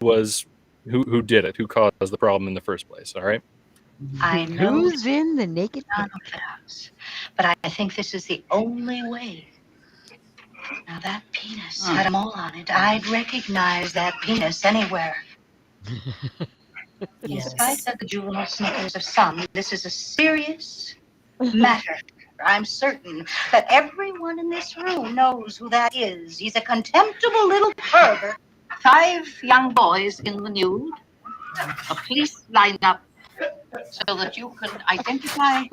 did it, who caused the problem in the first place. All right. I know Who's in the naked none of us, but I think this is the only way. Now that penis had a mole on it. I'd recognize that penis anywhere. In spite of the juvenile snickers of some, this is a serious matter. I'm certain that everyone in this room knows who that is. He's a contemptible little pervert. 5 young boys in the nude. A police lineup so that you can identify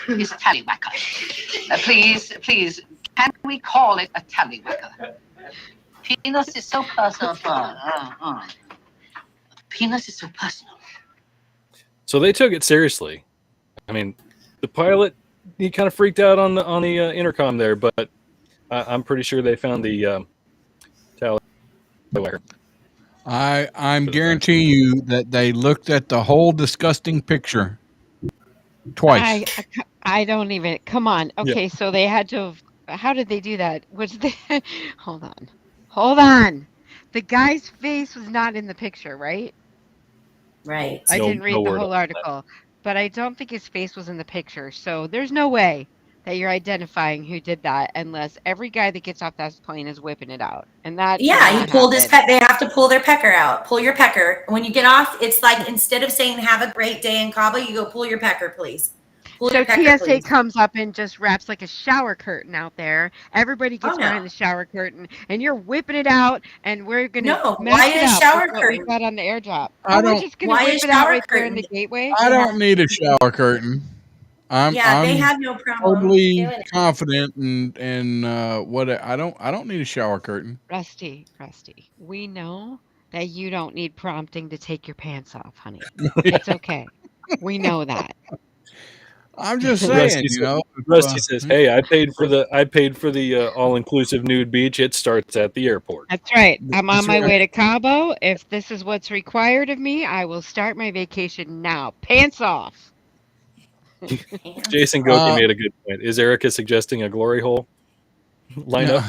his tallywhacker. Please, can we call it a tallywhacker? Penis is so personal. Penis is so personal. So they took it seriously. I mean, the pilot, he kind of freaked out on the intercom there, but I'm pretty sure they found the tallywhacker. I'm guaranteeing you that they looked at the whole disgusting picture twice. I don't even. Come on. Okay, so they had to have. How did they do that? Was they? Hold on. The guy's face was not in the picture, right? Right. I didn't read the whole article, but I don't think his face was in the picture. So there's no way that you're identifying who did that unless every guy that gets off that plane is whipping it out. And that he pulled his pecker. They have to pull their pecker out. Pull your pecker. When you get off, it's like instead of saying have a great day in Cabo, you go pull your pecker, please. Pull So your pecker, TSA please. comes up and just wraps like a shower curtain out there. Everybody gets behind the shower curtain, and you're whipping it out, and we're gonna why is shower curtain? We got on the airdrop. We're just gonna whip it out right there in the gateway. I don't need a shower curtain. I'm they had no problem. Totally confident in what I don't need a shower curtain. Rusty, we know that you don't need prompting to take your pants off, honey. It's okay. We know that. I'm just saying, Rusty says, "Hey, I paid for the all-inclusive nude beach. It starts at the airport." That's right. I'm on my way to Cabo. If this is what's required of me, I will start my vacation now. Pants off. Jason Goki made a good point. Is Erica suggesting a glory hole lineup?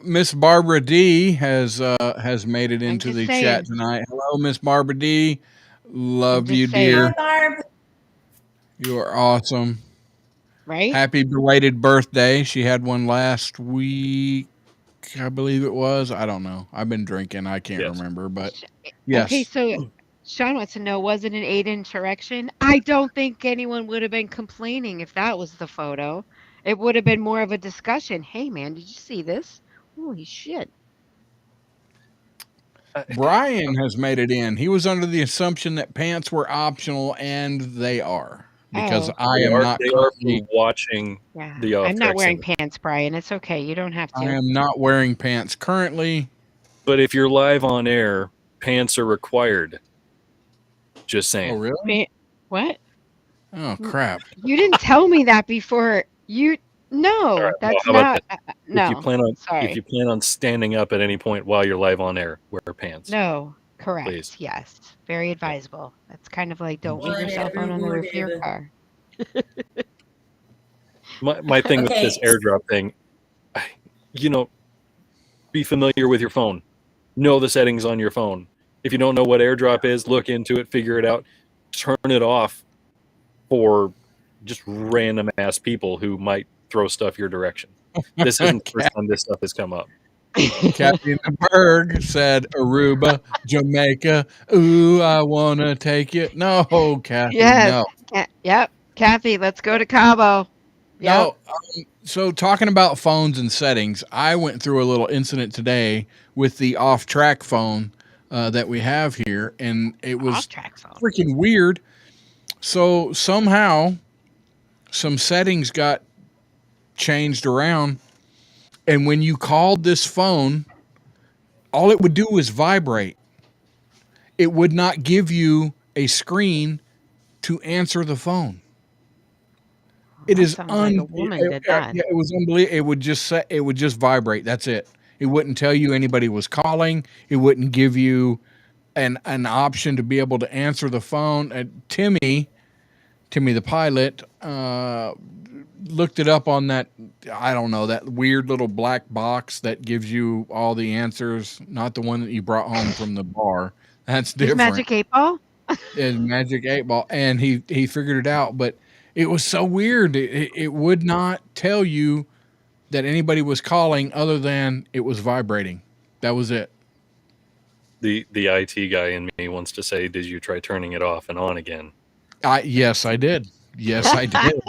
Miss Barbara D has made it into the chat tonight. Hello, Miss Barbara D. Love you, dear. Hi, Barb. You are awesome. Right? Happy belated birthday. She had one last week, I believe it was. I don't know. I've been drinking. I can't remember, but yes. Okay, so Sean wants to know, was it an 8-inch erection? I don't think anyone would have been complaining if that was the photo. It would have been more of a discussion. Hey, man, did you see this? Holy shit. Brian has made it in. He was under the assumption that pants were optional, and they are. Because I am not watching the OffTrack I'm not wearing Syndicate. pants, Brian. It's okay. You don't have to. I am not wearing pants currently. But if you're live on air, pants are required. Just saying. Oh, really? What? Oh, crap. You didn't tell me that before. No, right, that's well, not. No. If you plan on standing up at any point while you're live on air, wear pants. No, correct. Please. Yes, very advisable. That's kind of like don't leave your cell phone on the roof of your car. My thing with this airdrop thing, be familiar with your phone. Know the settings on your phone. If you don't know what airdrop is, look into it, figure it out, turn it off for just random ass people who might throw stuff your direction. This isn't the first time this stuff has come up. Kathy in the Berg said Aruba, Jamaica. Ooh, I want to take you. No, Kathy, Yes. no. Yep. Kathy, let's go to Cabo. Yep. No, so talking about phones and settings, I went through a little incident today with the OffTrack phone that we have here, and it was freaking weird. So somehow some settings got changed around, and when you called this phone, all it would do was vibrate. It would not give you a screen to answer the phone. It is like a woman did that. Yeah, it was unbelievable. It would just vibrate. That's it. It wouldn't tell you anybody was calling. It wouldn't give you an option to be able to answer the phone. Timmy the pilot, looked it up on that, I don't know, that weird little black box that gives you all the answers, not the one that you brought home from the bar. That's His different. Magic 8 Ball? It's Magic 8 Ball. And he figured it out, but it was so weird. It would not tell you that anybody was calling other than it was vibrating. That was it. The IT guy in me wants to say, did you try turning it off and on again? Yes, I did. Yes, I did.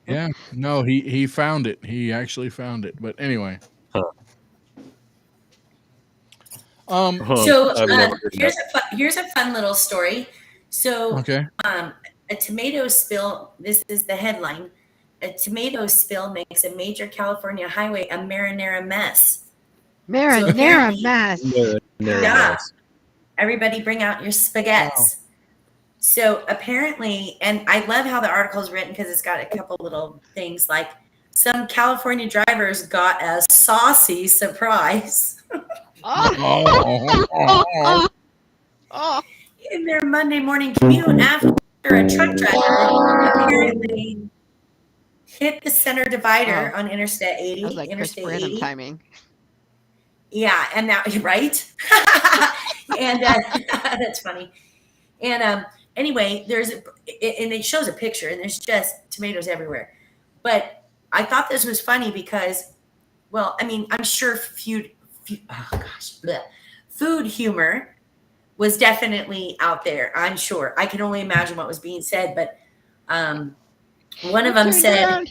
Yeah. No, he found it. He actually found it. But anyway. So here's a fun little story. So okay. A tomato spill. This is the headline. A tomato spill makes a major California highway a marinara mess. Marinara mess. Yeah. Everybody bring out your spaghettis. Wow. So apparently, and I love how the article is written because it's got a couple little things like some California drivers got a saucy surprise in their Monday morning commute after a truck driver apparently hit the center divider on Interstate 80. That was like Interstate Chris 80. timing. Yeah, and now right, and that's funny. And anyway, and it shows a picture, and there's just tomatoes everywhere. But I thought this was funny because, well, I mean, I'm sure food humor was definitely out there. I'm sure. I can only imagine what was being said, but one of them said,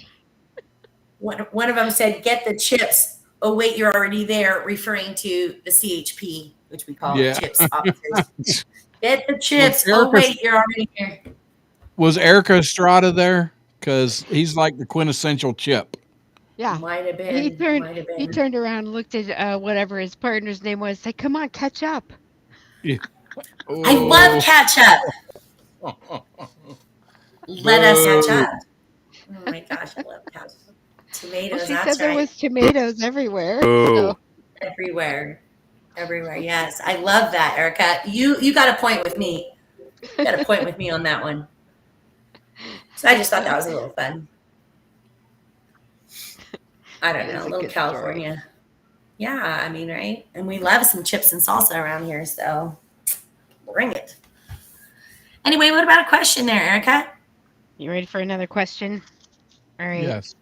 "Get the chips." Oh wait, you're already there, referring to the CHP, which we call chips officers. Get the chips. Oh wait, you're already here. Was Erica Estrada there? Because he's like the quintessential chip. Yeah, might have been. He turned around, looked at whatever his partner's name was, said, "Come on, catch up." Yeah. I love ketchup. Let us catch up. Oh my gosh, I love ketchup. Tomatoes. Well, she that's said there right. was tomatoes everywhere. Oh. So. Everywhere. Yes, I love that, Erica. You got a point with me. You got a point with me on that one. So I just thought that was a little fun. I don't know, a little California. Story. Yeah, I mean, right? And we love some chips and salsa around here, so bring it. Anyway, what about a question there, Erica? You ready for another question? All right. Yes.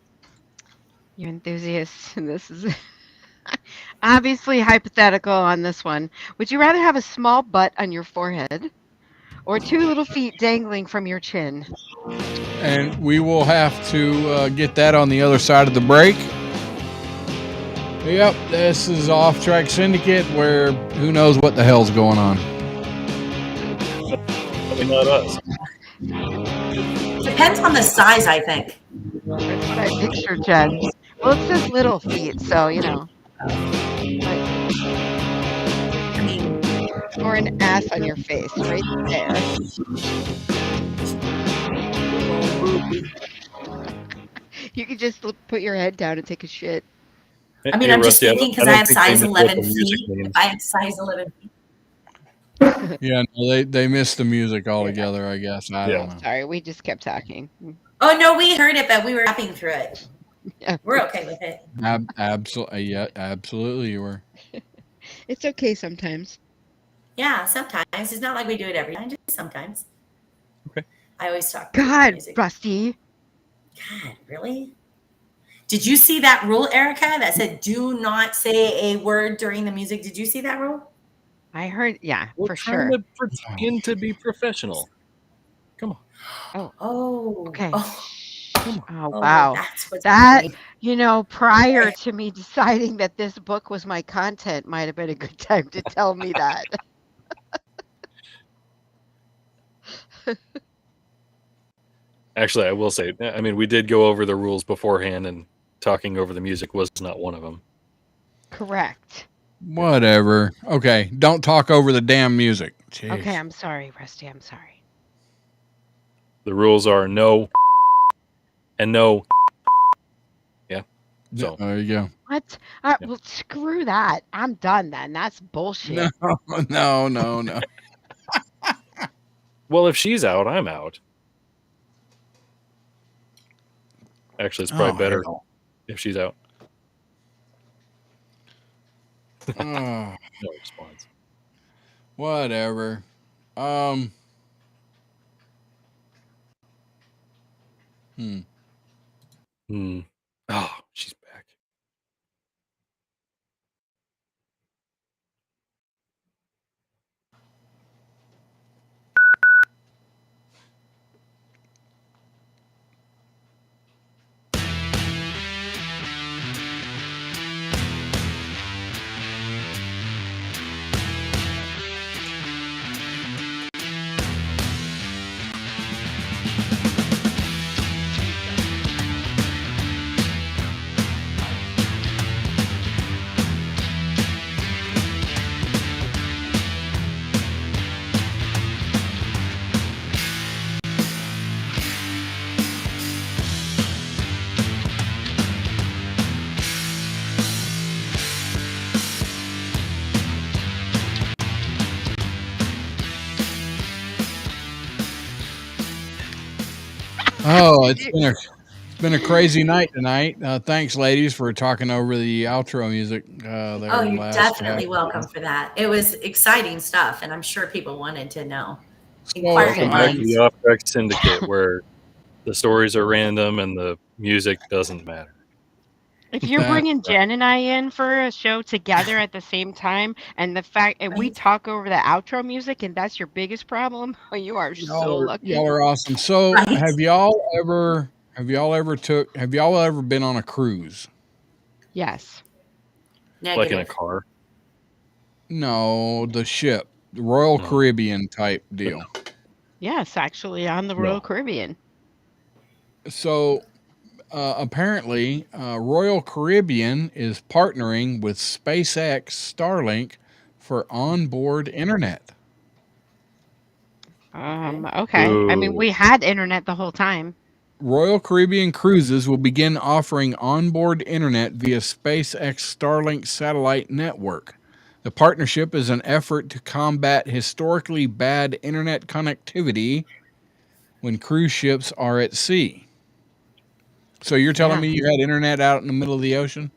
You enthusiasts, and this is obviously hypothetical on this one. Would you rather have a small butt on your forehead or 2 little feet dangling from your chin? And we will have to get that on the other side of the break. Yep, this is OffTrack Syndicate, where who knows what the hell's going on. Probably not us. Depends on the size, I think. That's what I picture, Jen. Well, it says little feet, so, you know. I mean, or an ass on your face, right there. You could just put your head down and take a shit. I mean, I'm just thinking because I have size 11 feet. If I have size 11 feet. Yeah, no, they missed the music altogether, I guess. I don't know. Sorry, we just kept talking. Oh, no, we heard it, but we were rapping through it. Yeah. We're okay with it. Absolutely, yeah, absolutely you were. It's okay sometimes. Yeah, sometimes. It's not like we do it every time, just sometimes. Okay. I always talk God, music. Rusty. God, really? Did you see that rule, Erica, that said do not say a word during the music? Did you see that rule? I heard, yeah, We're for trying sure. to pretend to be professional. Come on. Oh. Okay. Oh, oh wow. That, you know, prior to me deciding that this book was my content might have been a good time to tell me that. Actually, I will say, I mean, we did go over the rules beforehand, and talking over the music was not one of them. Correct. Whatever. Okay, don't talk over the damn music. Jeez. Okay, I'm sorry, Rusty. I'm sorry. The rules are no and no. Yeah. So there you go. What? Yeah. Well, screw that. I'm done then. That's No, bullshit. no. Well, if she's out, I'm out. Actually, it's probably better hell. if she's out. Oh, No response. whatever. Oh, she's back. Oh, it's been a crazy night tonight. Thanks, ladies, for talking over the outro music. There Oh, you're last definitely half. welcome for that. It was exciting stuff, and I'm sure people wanted to know. Welcome back to the OffTrack Syndicate, where the stories are random and the music doesn't matter. If you're bringing Jen and I in for a show together at the same time, and the fact and we talk over the outro music, and that's your biggest problem, oh, you are so lucky. Y'all are awesome. So, have y'all ever been on a cruise? Yes. Like in a car? No, the ship, the Royal Caribbean type deal. Yes, actually, on the Royal Caribbean. So, apparently, Royal Caribbean is partnering with SpaceX Starlink for onboard internet. Okay. I mean, we had internet the whole time. Royal Caribbean Cruises will begin offering onboard internet via SpaceX Starlink satellite network. The partnership is an effort to combat historically bad internet connectivity when cruise ships are at sea. So you're telling me you had internet out in the middle of the ocean?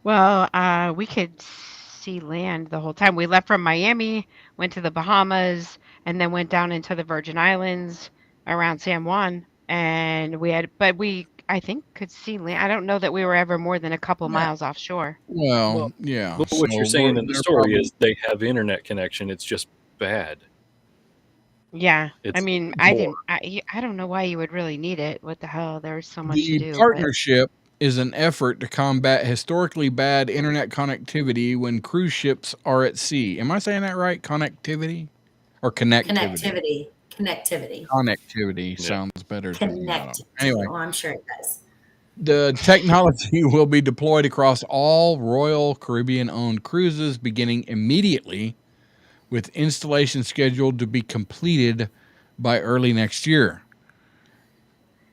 Well, we could see land the whole time. We left from Miami, went to the Bahamas, and then went down into the Virgin Islands around San Juan. And I think, could see land. I don't know that we were ever more than a couple miles offshore. Well, yeah. But what you're saying in the story is they have internet connection. It's just bad. Yeah. It's I mean, I don't know why you would really need it. What the hell? There's so much to The do. partnership is an effort to combat historically bad internet connectivity when cruise ships are at sea. Am I saying that right? Connectivity or connectivity? Connectivity sounds better to me. Anyway, I'm sure it does. the technology will be deployed across all Royal Caribbean-owned cruises beginning immediately, with installation scheduled to be completed by early next year.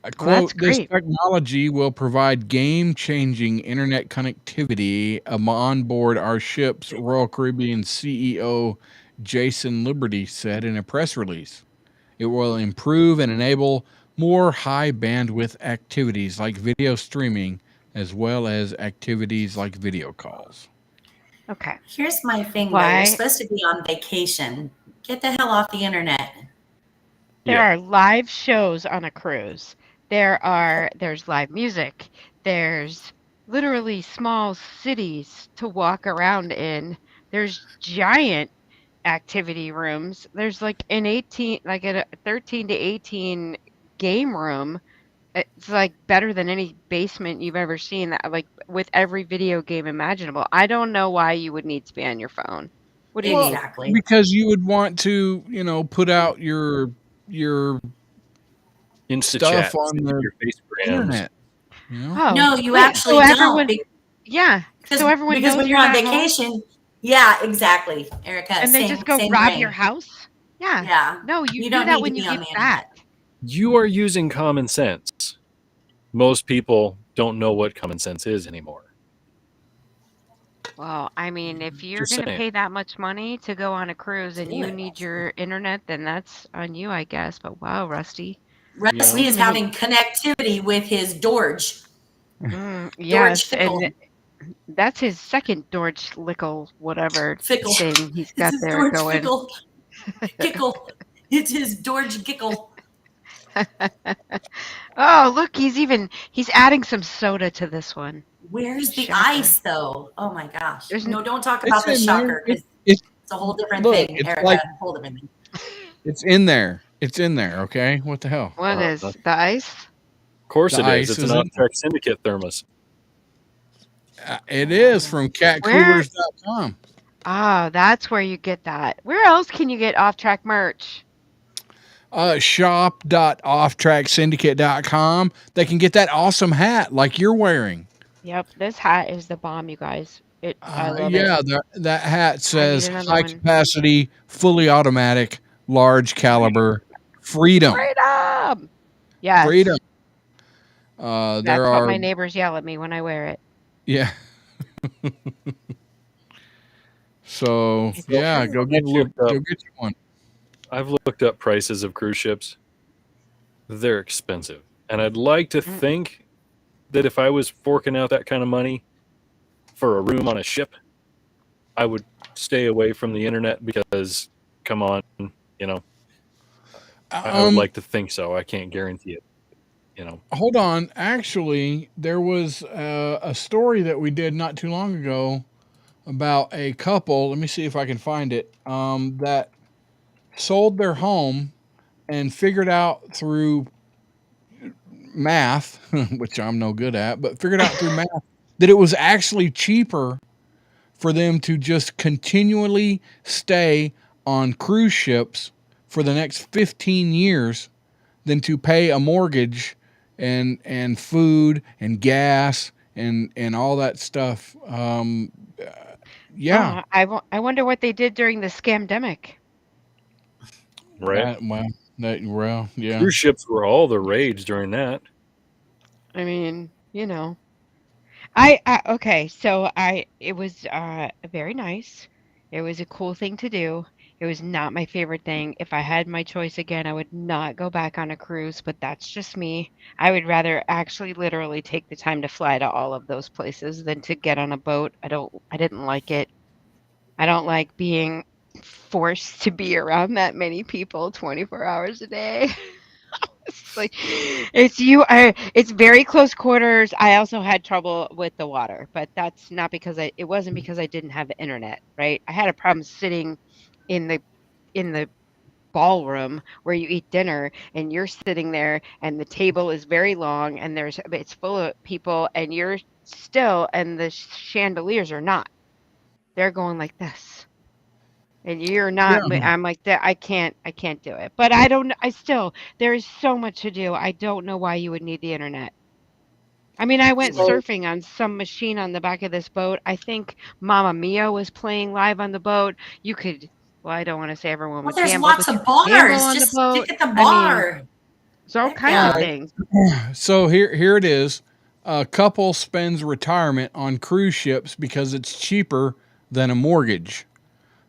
I quote, this technology will provide game-changing internet connectivity on board our ships, Royal Caribbean CEO Jason Liberty said in a press release. It will improve and enable more high bandwidth activities like video streaming, as well as activities like video calls. Okay. Here's my thing, though. You're supposed to be on vacation. Get the hell off the internet. There are live shows on a cruise. There's live music. There's literally small cities to walk around in. There's giant activity rooms. There's like a 13 to 18 game room. It's like better than any basement you've ever seen, that like with every video game imaginable. I don't know why you would need to be on your phone. What do you need? Because you would want to, put out your Insta stuff chat, on the your FaceGrams. internet. No, you actually don't. So everyone because knows when you're on vacation, exactly, Erica. And they just go rob your house. Yeah. No, you do don't that need when to you be on get the back. You are using common sense. Most people don't know what common sense is anymore. Well, I mean, if you're Just going to saying. pay that much money to go on a cruise and Do you it. need your internet, then that's on you, I guess. But wow, Rusty. Rusty is having connectivity with his Dorge. Yes, Fickle. and that's his second George Lickle whatever Fickle. thing he's It's got his there Dorge going. Fickle. Gickle. It's his Dorge Gickle. Oh, look, he's adding some soda to this one. Where's the Shocker. ice, though? Oh my gosh! There's No, don't talk It's about the in there. shocker because It's it's a whole different look, thing. it's Erica, like hold it in me. it's in there. It's in there. Okay, what the hell? What is the ice? Of course The it is. ice It's is an in OffTrack Syndicate thermos. It is from catcoolers.com. Ah, that's where you get that. Where else can you get off-track merch? Shop.offtracksyndicate.com. They can get that awesome hat like you're wearing. Yep, this hat is the bomb, you guys. I love Yeah, it. that hat says another high one. capacity, fully automatic, large caliber, freedom. Freedom! Yes. Freedom. That's There what are, my neighbors yell at me when I wear it. yeah. So yeah, go get you one. I've looked up prices of cruise ships. They're expensive, and I'd like to think that if I was forking out that kind of money for a room on a ship, I would stay away from the internet because, come on, I would like to think so. I can't guarantee it. Hold on. Actually, there was a story that we did not too long ago about a couple. Let me see if I can find it. That sold their home and figured out through math, which I'm no good at, but figured out through math that it was actually cheaper for them to just continually stay on cruise ships for the next 15 years than to pay a mortgage and food and gas and all that stuff. Yeah. I wonder what they did during the scamdemic. Right. Well, yeah. Cruise ships were all the rage during that. I mean, okay, so it was very nice. It was a cool thing to do. It was not my favorite thing. If I had my choice again, I would not go back on a cruise, but that's just me. I would rather actually literally take the time to fly to all of those places than to get on a boat. I didn't like it. I don't like being forced to be around that many people 24 hours a day. It's like it's very close quarters. I also had trouble with the water, but that's not because it wasn't because I didn't have the internet, right? I had a problem sitting in the ballroom where you eat dinner and you're sitting there and the table is very long and it's full of people and you're still and the chandeliers are not. They're going like this. And you're not. Yeah. I'm like that. I can't do it. But there is so much to do. I don't know why you would need the internet. I mean, I went surfing on some machine on the back of this boat. I think Mamma Mia was playing live on the boat. You could, well, I don't want to say everyone would Well, there's gamble, lots but of you could gamble bars. on Just the boat. stick at the I mean, bar. there's all kinds of things. So here it is. A couple spends retirement on cruise ships because it's cheaper than a mortgage.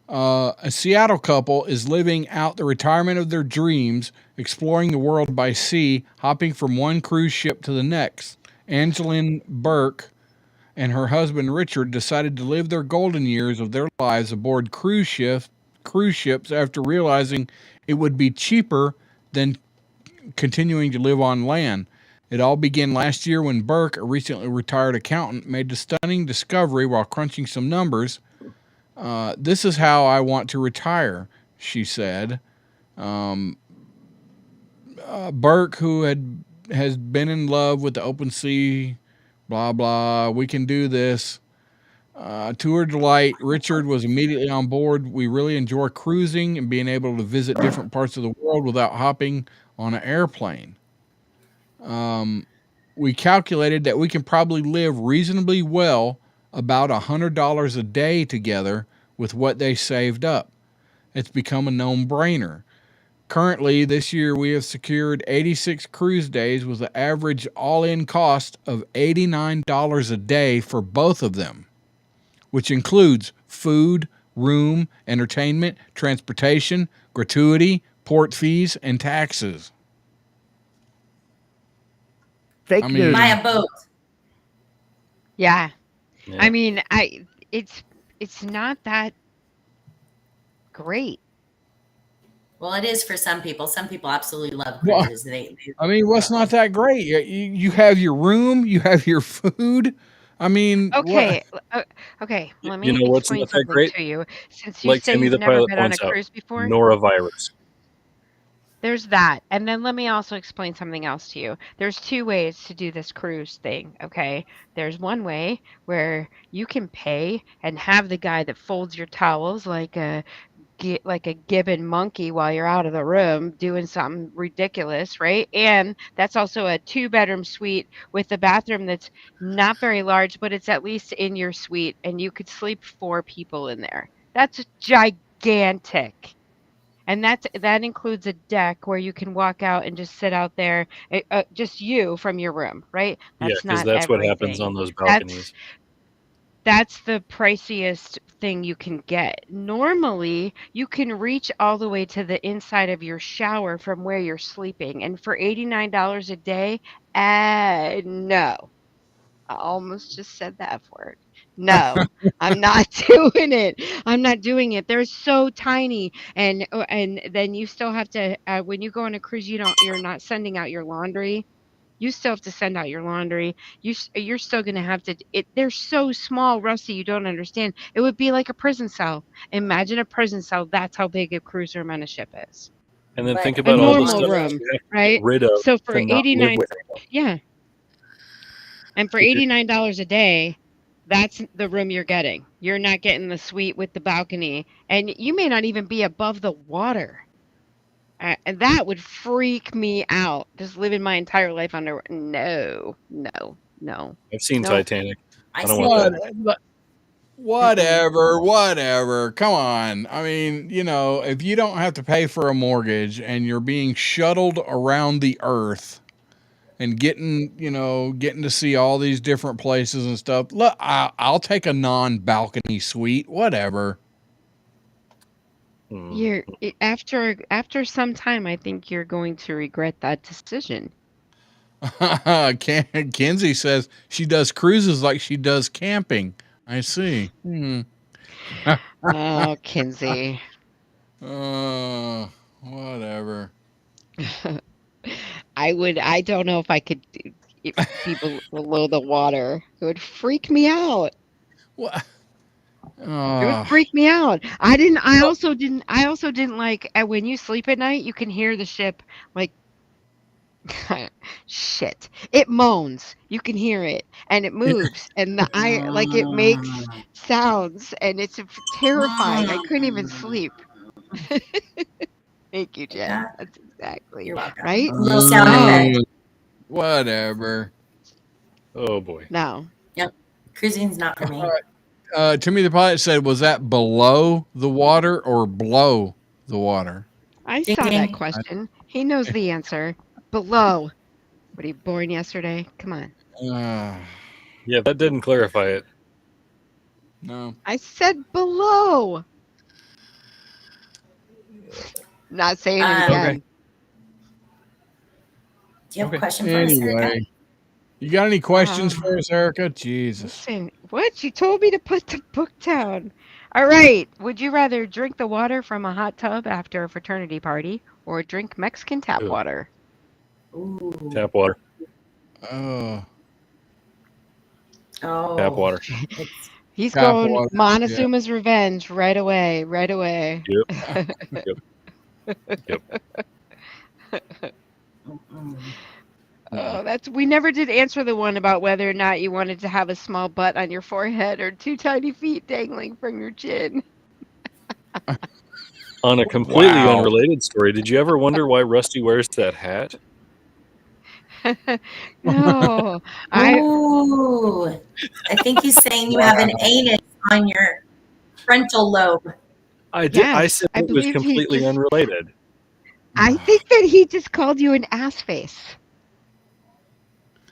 A Seattle couple is living out the retirement of their dreams, exploring the world by sea, hopping from one cruise ship to the next. Angeline Burke and her husband Richard decided to live their golden years of their lives aboard cruise ships after realizing it would be cheaper than continuing to live on land. It all began last year when Burke, a recently retired accountant, made the stunning discovery while crunching some numbers. This is how I want to retire, she said. Burke, who has been in love with the open sea, blah, blah, we can do this. To her delight, Richard was immediately on board. We really enjoy cruising and being able to visit different parts of the world without hopping on an airplane. We calculated that we can probably live reasonably well about $100 a day together with what they saved up. It's become a no-brainer. Currently, this year we have secured 86 cruise days with an average all-in cost of $89 a day for both of them, which includes food, room, entertainment, transportation, gratuity, port fees, and taxes. Fake news. Buy a boat. Yeah. Yeah. I mean, it's not that great. Well, it is for some people. Some people absolutely love Well, cruises. I mean, what's not that great? You have your room, you have your food. I mean, Okay, okay. Let You me know what's explain not that something great? to you. Since you Like say Timmy you've the never pilot been on a points out, cruise before, norovirus. there's that. And then let me also explain something else to you. There's two ways to do this cruise thing, okay? There's one way where you can pay and have the guy that folds your towels like a gibbon monkey while you're out of the room doing something ridiculous, right? And that's also a 2-bedroom suite with a bathroom that's not very large, but it's at least in your suite, and you could sleep 4 people in there. That's gigantic. And that includes a deck where you can walk out and just sit out there, just you from your room, right? Yeah, That's because not that's what happens everything. on those balconies. That's the priciest thing you can get. Normally, you can reach all the way to the inside of your shower from where you're sleeping. And for $89 a day, no. I almost just said that word. No, I'm not doing it. I'm not doing it. They're so tiny, and then you still have to when you go on a cruise, you're not sending out your laundry. You still have to send out your laundry. You're still gonna have to. They're so small, Rusty. You don't understand. It would be like a prison cell. Imagine a prison cell. That's how big a cruise room on a ship is. And then think A about all the normal stuff that room, you have to get right? rid of So for to not live 89, with anymore. yeah, and for If you're- $89 a day, that's the room you're getting. You're not getting the suite with the balcony, and you may not even be above the water. And that would freak me out. Just living my entire life under. No, no, no. I've seen No. Titanic. I don't see want it. that. Whatever. Come on. I mean, if you don't have to pay for a mortgage and you're being shuttled around the earth and getting to see all these different places and stuff, look, I'll take a non-balcony suite, whatever. You're after some time, I think you're going to regret that decision. Kenzie says she does cruises like she does camping. I see. Oh, Kinsey. Whatever. I don't know if I could be below the water. It would freak me out. What? It would freak me out. I also didn't like when you sleep at night, you can hear the ship like shit. It moans. You can hear it and it moves and it makes sounds and it's terrifying. I couldn't even sleep. Thank you, Jen. Yeah. That's exactly You're welcome. right. A little sound effect. Whatever. Oh boy. No. Yep. Cruising's not for me. Timmy the Pilot said, was that below the water or blow the water? I saw that question. He knows the answer. Below. What, are you born yesterday? Come on. Yeah, that didn't clarify it. No. I said below. Not saying it again. Okay. Do you have a question for us, Erica? You got any questions for us, Erica? Jesus. Listen, what? You told me to put the book down. All right. Would you rather drink the water from a hot tub after a fraternity party or drink Mexican tap water? Ooh. Tap water. Oh. Tap water. He's Tap going water, Montezuma's revenge right away. Right away. Yep. Oh, we never did answer the one about whether or not you wanted to have a small butt on your forehead or 2 tiny feet dangling from your chin. On a completely unrelated story, did you ever wonder why Rusty wears that hat? No. Ooh. I think he's saying you have an anus on your frontal lobe. I did. I said it was completely unrelated. I think that he just called you an ass face.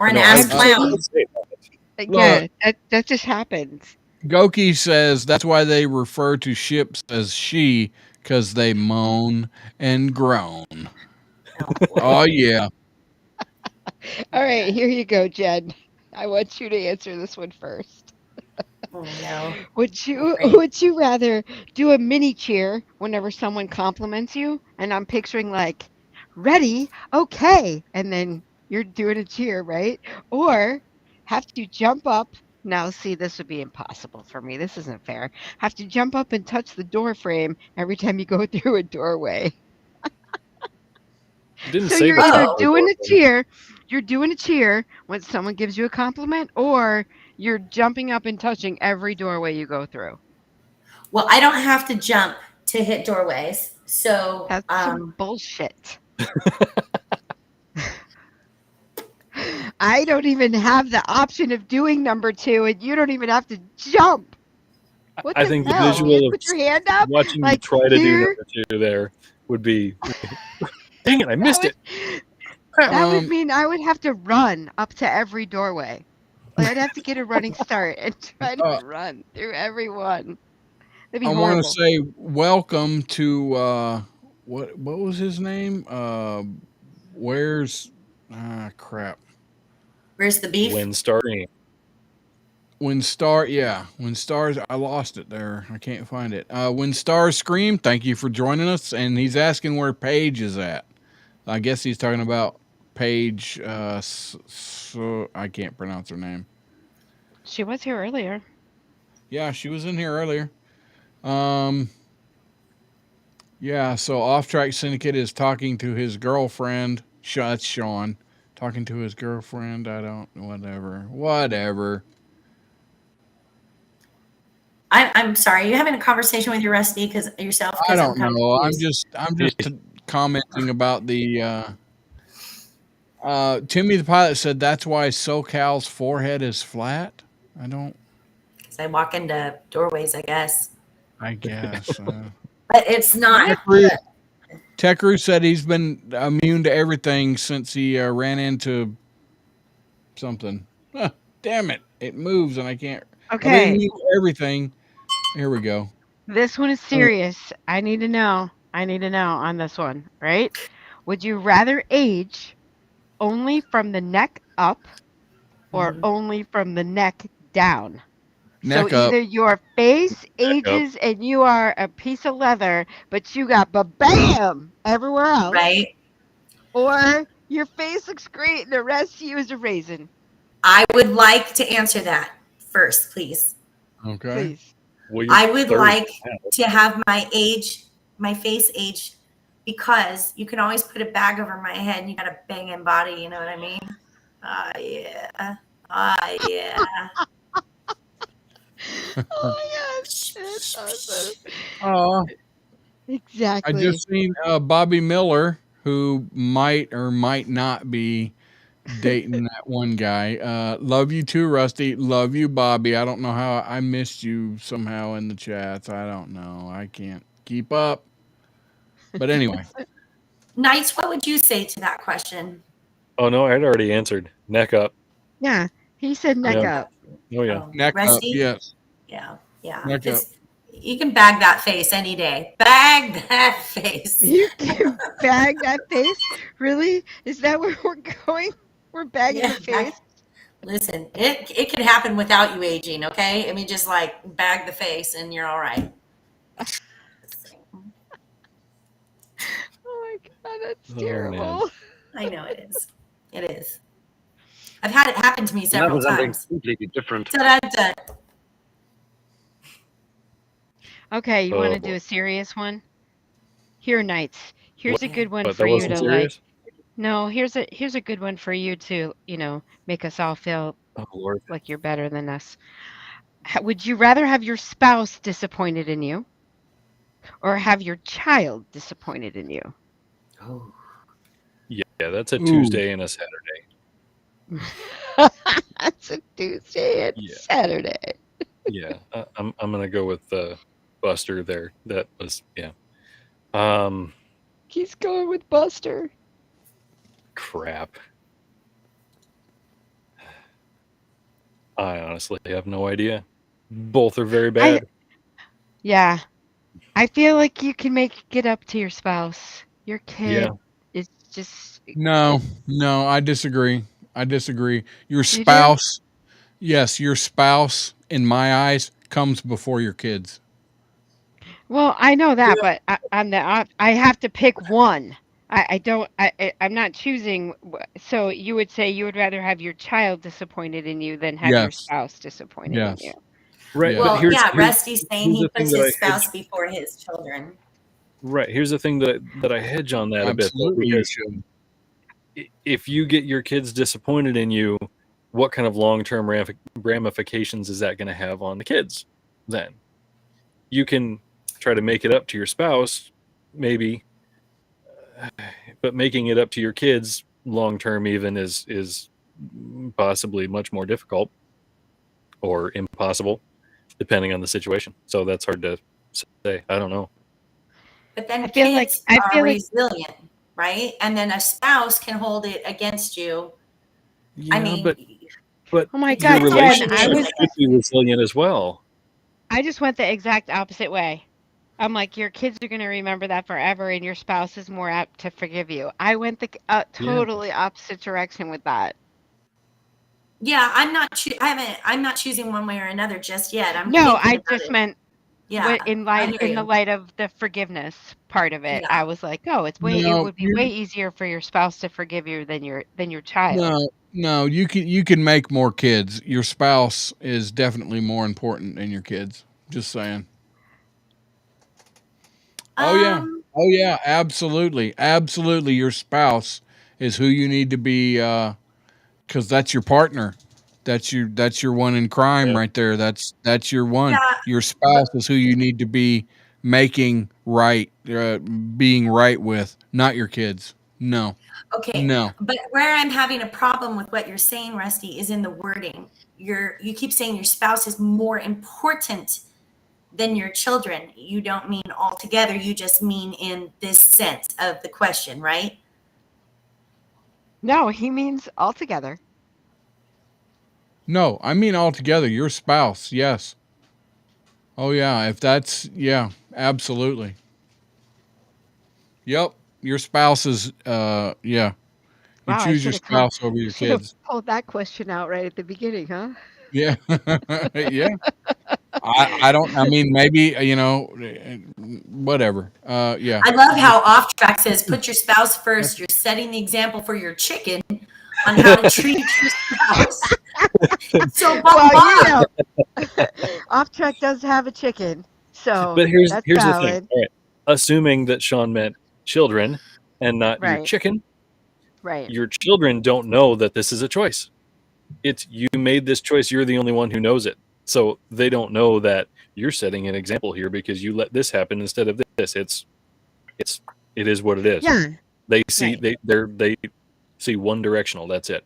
Or an No, ass I clown. did say that. Yeah, that just happens. Goki says that's why they refer to ships as she, because they moan and groan. Oh, yeah. All right, here you go, Jen. I want you to answer this one first. Oh, no. Would you rather do a mini cheer whenever someone compliments you? And I'm picturing like, ready, okay, and then you're doing a cheer, right? Or have to jump up. Now, see, this would be impossible for me. This isn't fair. Have to jump up and touch the door frame every time you go through a doorway. You didn't So say you're the either top of the doing door. a cheer, you're doing a cheer when someone gives you a compliment, or you're jumping up and touching every doorway you go through. Well, I don't have to jump to hit doorways. So, That's some bullshit. I don't even have the option of doing number 2, and you don't even have to jump. What I the think the hell? You visual of put your hand up? watching you Like, try to do here? number 2 there would be. Dang it! I missed it. That would mean I would have to run up to every doorway. Like, I'd have to get a running start and try to run through every one. That'd be I want to horrible. say welcome to what was his name? Where's crap? Where's the beef? When starting. When stars, I lost it there. I can't find it. When stars scream. Thank you for joining us. And he's asking where Paige is at. I guess he's talking about Paige. So I can't pronounce her name. She was here earlier. Yeah, she was in here earlier. Yeah, so OffTrack Syndicate is talking to his girlfriend. That's Sean. Talking to his girlfriend. I don't, whatever. I'm sorry. Are you having a conversation with your Rusty because yourself? I don't I'm know. I'm confused. just commenting about the. Timmy the pilot said that's why SoCal's forehead is flat. I don't. Because I walk into doorways, I guess. I guess. But it's not. Tekru said he's been immune to everything since he ran into something. Damn it. It moves and I can't. Okay. I mean, everything. Here we go. This one is serious. I need to know on this one, right? Would you rather age only from the neck up or only from the neck down? Neck so up. either your face ages and you are a piece of leather, but you got bam everywhere else. Right. Or your face looks great and the rest of you is a raisin. I would like to answer that first, please. Okay. Please. I would like to have my face age, because you can always put a bag over my head and you got a banging body, you know what I mean? Yeah. Yeah. Oh my gosh, that's awesome. I Exactly. just seen Bobby Miller, who might or might not be dating that one guy. Love you too, Rusty. Love you, Bobby. I don't know how I missed you somehow in the chats. I don't know. I can't keep up. But anyway. Knights, what would you say to that question? Oh no, I'd already answered. Neck up. Yeah, he said neck Yeah. up. Oh yeah. Neck up, Rusty? yes. Yeah. Neck up. You can bag that face any day. Bag that face. You can bag that face? Really? Is that where we're going? We're bagging the face? Listen, it can happen without you aging, okay? I mean, just like bag the face and you're all right. Oh my God, that's terrible. I know it is. It is. I've had it happen to me That several was something times. completely different. Da-da-da. Okay, you want to do a serious one? Here, Knights. Here's a good one But for that you wasn't to serious? like. No, here's a good one for you to, make us all feel Oh Lord. like you're better than us. Would you rather have your spouse disappointed in you or have your child disappointed in you? Oh. Yeah, that's a Tuesday and a Saturday. That's a Tuesday and Saturday. Yeah, I'm gonna go with Buster there. That was He's going with Buster. Crap. I honestly have no idea. Both are very bad. Yeah. I feel like you can make it up to your spouse. Your kid is just. No, I disagree. Your You do? spouse, yes, your spouse, in my eyes, comes before your kids. Well, I know that, but I have to pick one. I don't. I'm not choosing. So you would say you would rather have your child disappointed in you than have your Yes. spouse disappointed in you. Right, Yeah. but Well, here's yeah, Rusty's saying here's he the thing puts that his I hedge. spouse before his children. Right, here's the thing that I hedge on that a bit, though, Absolutely, you because should. if you get your kids disappointed in you, what kind of long-term ramifications is that going to have on the kids? Then you can try to make it up to your spouse, maybe, but making it up to your kids long term even is possibly much more difficult or impossible, depending on the situation. So that's hard to say. I don't know. But then I feel like kids are resilient, right? And then a spouse can hold it against you. Yeah, I mean, but Oh my it God, your depends on what Jen! it I relationship is, was. I should guess. be resilient as well. I just went the exact opposite way. I'm like, your kids are going to remember that forever, and your spouse is more apt to forgive you. I went the Yeah. totally opposite direction with that. Yeah, I'm not choosing one way or another just yet. I'm No, thinking I about just it. meant Yeah, in I hear the you. light of the forgiveness part of it. I Yeah. was like, oh, it No, would be way easier for your spouse to forgive you than your child. no, you can make more kids. Your spouse is definitely more important than your kids. Just saying. Oh yeah. Um, Oh yeah, absolutely. Absolutely, your spouse is who you need to be cuz that's your partner. That's your one in crime right there. That's your one. yeah, Your but spouse is who you need to be making right, being right with, not your kids. No. okay. No. But where I'm having a problem with what you're saying, Rusty, is in the wording. You keep saying your spouse is more important than your children. You don't mean altogether, you just mean in this sense of the question, right? No, he means altogether. No, I mean altogether, your spouse. Yes. Oh yeah, if that's yeah, absolutely. Yep, your spouse is yeah. You Wow, I choose your should have come. spouse over your Should have kids. pulled that question out right at the beginning, huh? Yeah. Yeah. I don't I mean maybe whatever. Yeah. I love how off track says put your spouse first. You're setting the example for your chicken on how to treat your spouse. So Well, Off Track does have a chicken, so But here's that's the thing. valid. All right, assuming that Sean meant children and not your Right. chicken, Right. your children don't know that this is a choice. It's you made this choice. You're the only one who knows it. So they don't know that you're setting an example here because you let this happen instead of this. It is what it is. Yeah. They see Right. they see one directional. That's it.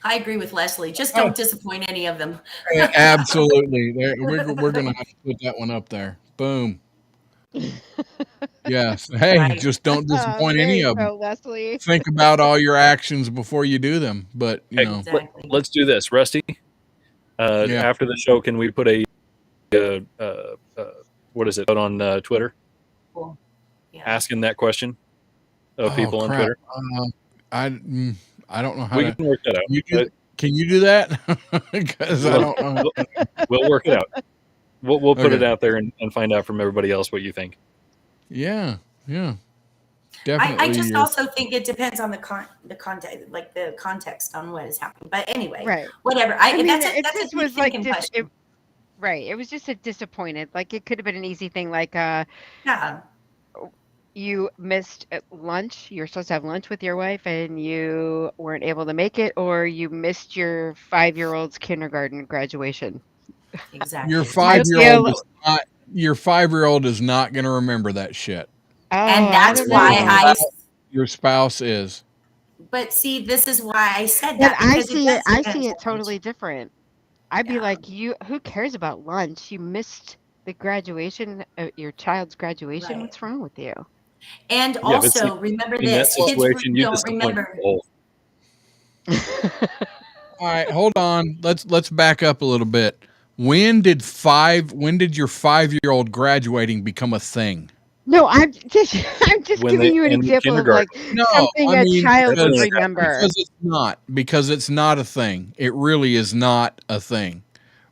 I agree with Leslie. Just don't disappoint any of them. Absolutely. We're going to have to put that one up there. Boom. Yes. Hey, Right. just don't disappoint There any you of them. go, Leslie. Think about all your actions before you do them, but you Hey, know. Exactly. let's do this, Rusty. Yeah. After the show, can we put a what is it out on Twitter? Cool. Yeah. Asking that question of people on crap. Twitter. I don't know how We to. can work that out. Can you do that? Because I don't know. We'll work it out. We'll put Okay. it out there and find out from everybody else what you think. Yeah. Definitely. I just also think it depends on the context, like the context on what is happening. But anyway, Right. whatever. I mean, That's it a just deep was like thinking question. right. It was just a disappointed. Like it could have been an easy thing, like Yeah. you missed lunch. You're supposed to have lunch with your wife, and you weren't able to make it, or you missed your 5-year-old's kindergarten graduation. Exactly. Your 5-year-old is not going to remember that shit. Oh, And I that's don't why know. Your spouse is. But see, this is why I said But that I because see does it. I depend see on it totally different. I'd be like, who cares about lunch? You missed the graduation, your child's graduation. Right. What's wrong with you? And Yeah, but see, also remember in that this: kids situation, you don't disappoint remember. both. All right, hold on. Let's back up a little bit. When did your 5-year-old graduating become a thing? No, I'm just When they giving you an ended example of like kindergarten. No, something I a mean child That's when would it remember. because it's not a thing. It really is not a thing.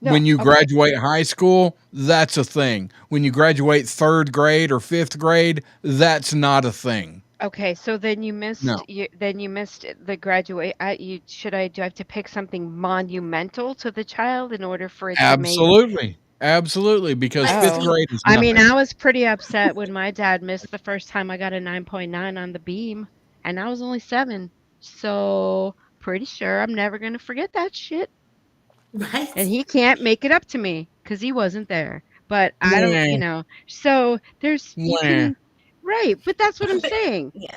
No, When you okay. graduate high school, that's a thing. When you graduate 3rd grade or 5th grade, that's not a thing. Okay, so then you missed No. the graduate. Do I have to pick something monumental to the child in order for it to make? Absolutely, because Let's 5th see. grade is I nothing. mean, I was pretty upset when my dad missed the first time I got a 9.9 on the beam, and I was only 7. So pretty sure I'm never gonna forget that shit. Right? And he can't make it up to me because he wasn't there. But I don't, Mwah. So you Mwah. can, right? But that's what I'm But saying. yeah,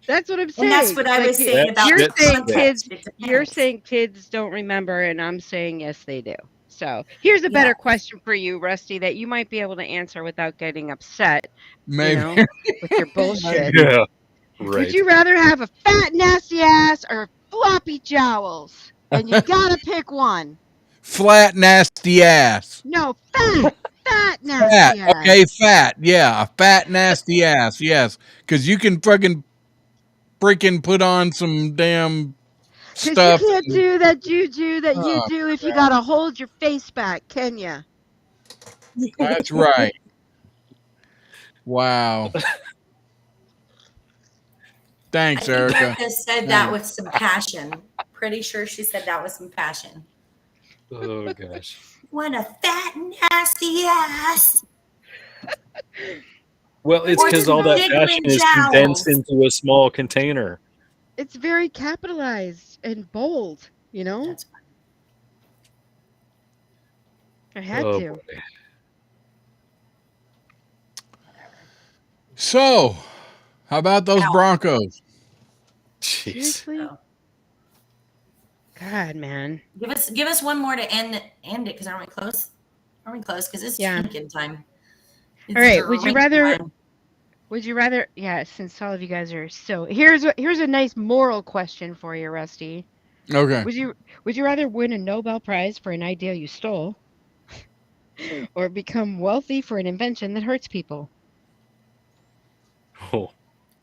That's what I'm and that's saying. what I Like was saying That about you're the shit saying sticks. kids, context. It you're depends. saying kids don't remember, and I'm saying yes, they do. So here's a Yeah. better question for you, Rusty, that you might be able to answer without getting upset. Maybe. With your bullshit. Yeah, Would right. you rather have a fat, nasty ass or floppy jowls? And you gotta pick one. Flat, nasty ass. No, fat, Fat. nasty ass. Okay, fat. Yeah, a fat, nasty ass. Yes, because you can freaking put on some damn Because you stuff. can't do that juju that you Oh, do if you gotta hold your face back, can ya? that's right. Wow. I Thanks, think Erica. Erica said that with some passion. Pretty sure she said that with some passion. Oh gosh. What a fat, nasty ass. Well, it's Or because some all that passion jiggling is condensed jowls. into a small container. It's very capitalized and bold, That's I had Oh to. boy. So, how about those Broncos? Jeez. Seriously? Oh. God, man. Give us one more to end it because aren't we close? Aren't we close? Because it's drinking time. It's All right. Would you drinking rather? time. Would you rather? Yeah. Since all of you guys are so, here's a nice moral question for you, Rusty. Okay. Would you rather win a Nobel Prize for an idea you stole, or become wealthy for an invention that hurts people? Oh.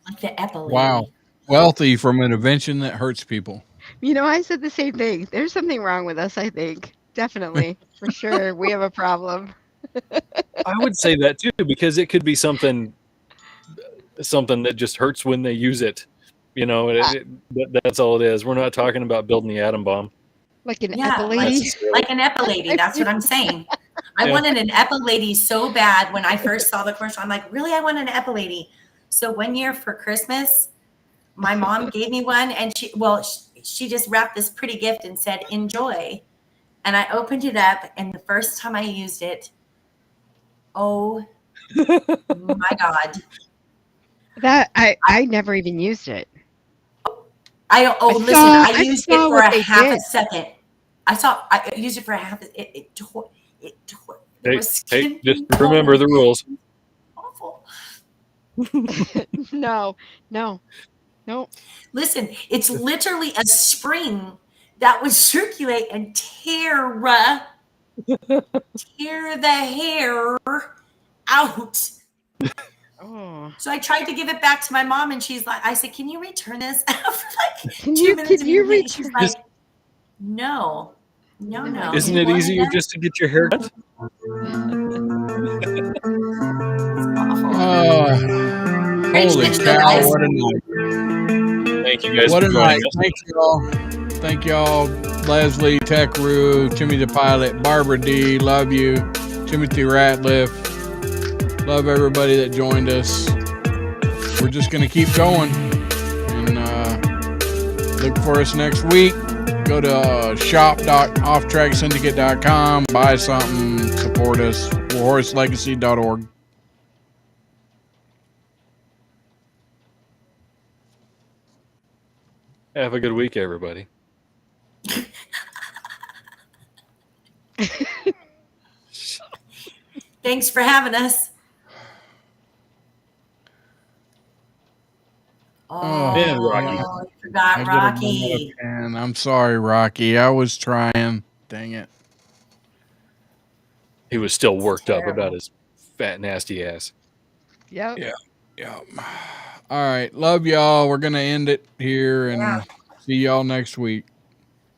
Like the epilepsy. Wow. Wealthy from an invention that hurts people. I said the same thing. There's something wrong with us, I think. Definitely. For sure. We have a problem. I would say that too, because it could be something that just hurts when they use it. That's all it is. We're not talking about building the atom bomb. Like an Yeah, epilepsy. like an epilepsy. That's what I'm saying. I wanted an epilepsy so bad when I first saw the commercial. I'm like, really? I want an epilepsy. So one year for Christmas, my mom gave me one, and she just wrapped this pretty gift and said, "Enjoy." And I opened it up, and the first time I used it, oh my God. That I never even used it. Listen, I used it for a half a second. I used it for a half. It tore. Hey, just remember the rules. Awful. No. Listen, it's literally a spring that would circulate and tear the hair out. Oh. So I tried to give it back to my mom, and she's like, I said, "Can you return this?" After like Can 2 you minutes of using it, she's like, Just- No. Isn't You it wanted easier that? just to get your hair cut? Holy cow, what a night. Thank you guys What for a joining night. us. Thank y'all. Leslie, Tech Roo, Timmy the Pilot, Barbara D, love you. Timothy Ratliff, love everybody that joined us. We're just going to keep going. And look for us next week. Go to shop.offtracksyndicate.com, buy something, support us, warhorselegacy.org. Have a good week, everybody. Thanks for having us. Oh, And Rocky. you forgot I get a 1 out of Rocky. 10. I'm sorry, Rocky. I was trying. Dang it. He was still worked up terrible. about his fat, nasty ass. Yep. Yeah. All right. Love y'all. We're going to end it here and see y'all next week.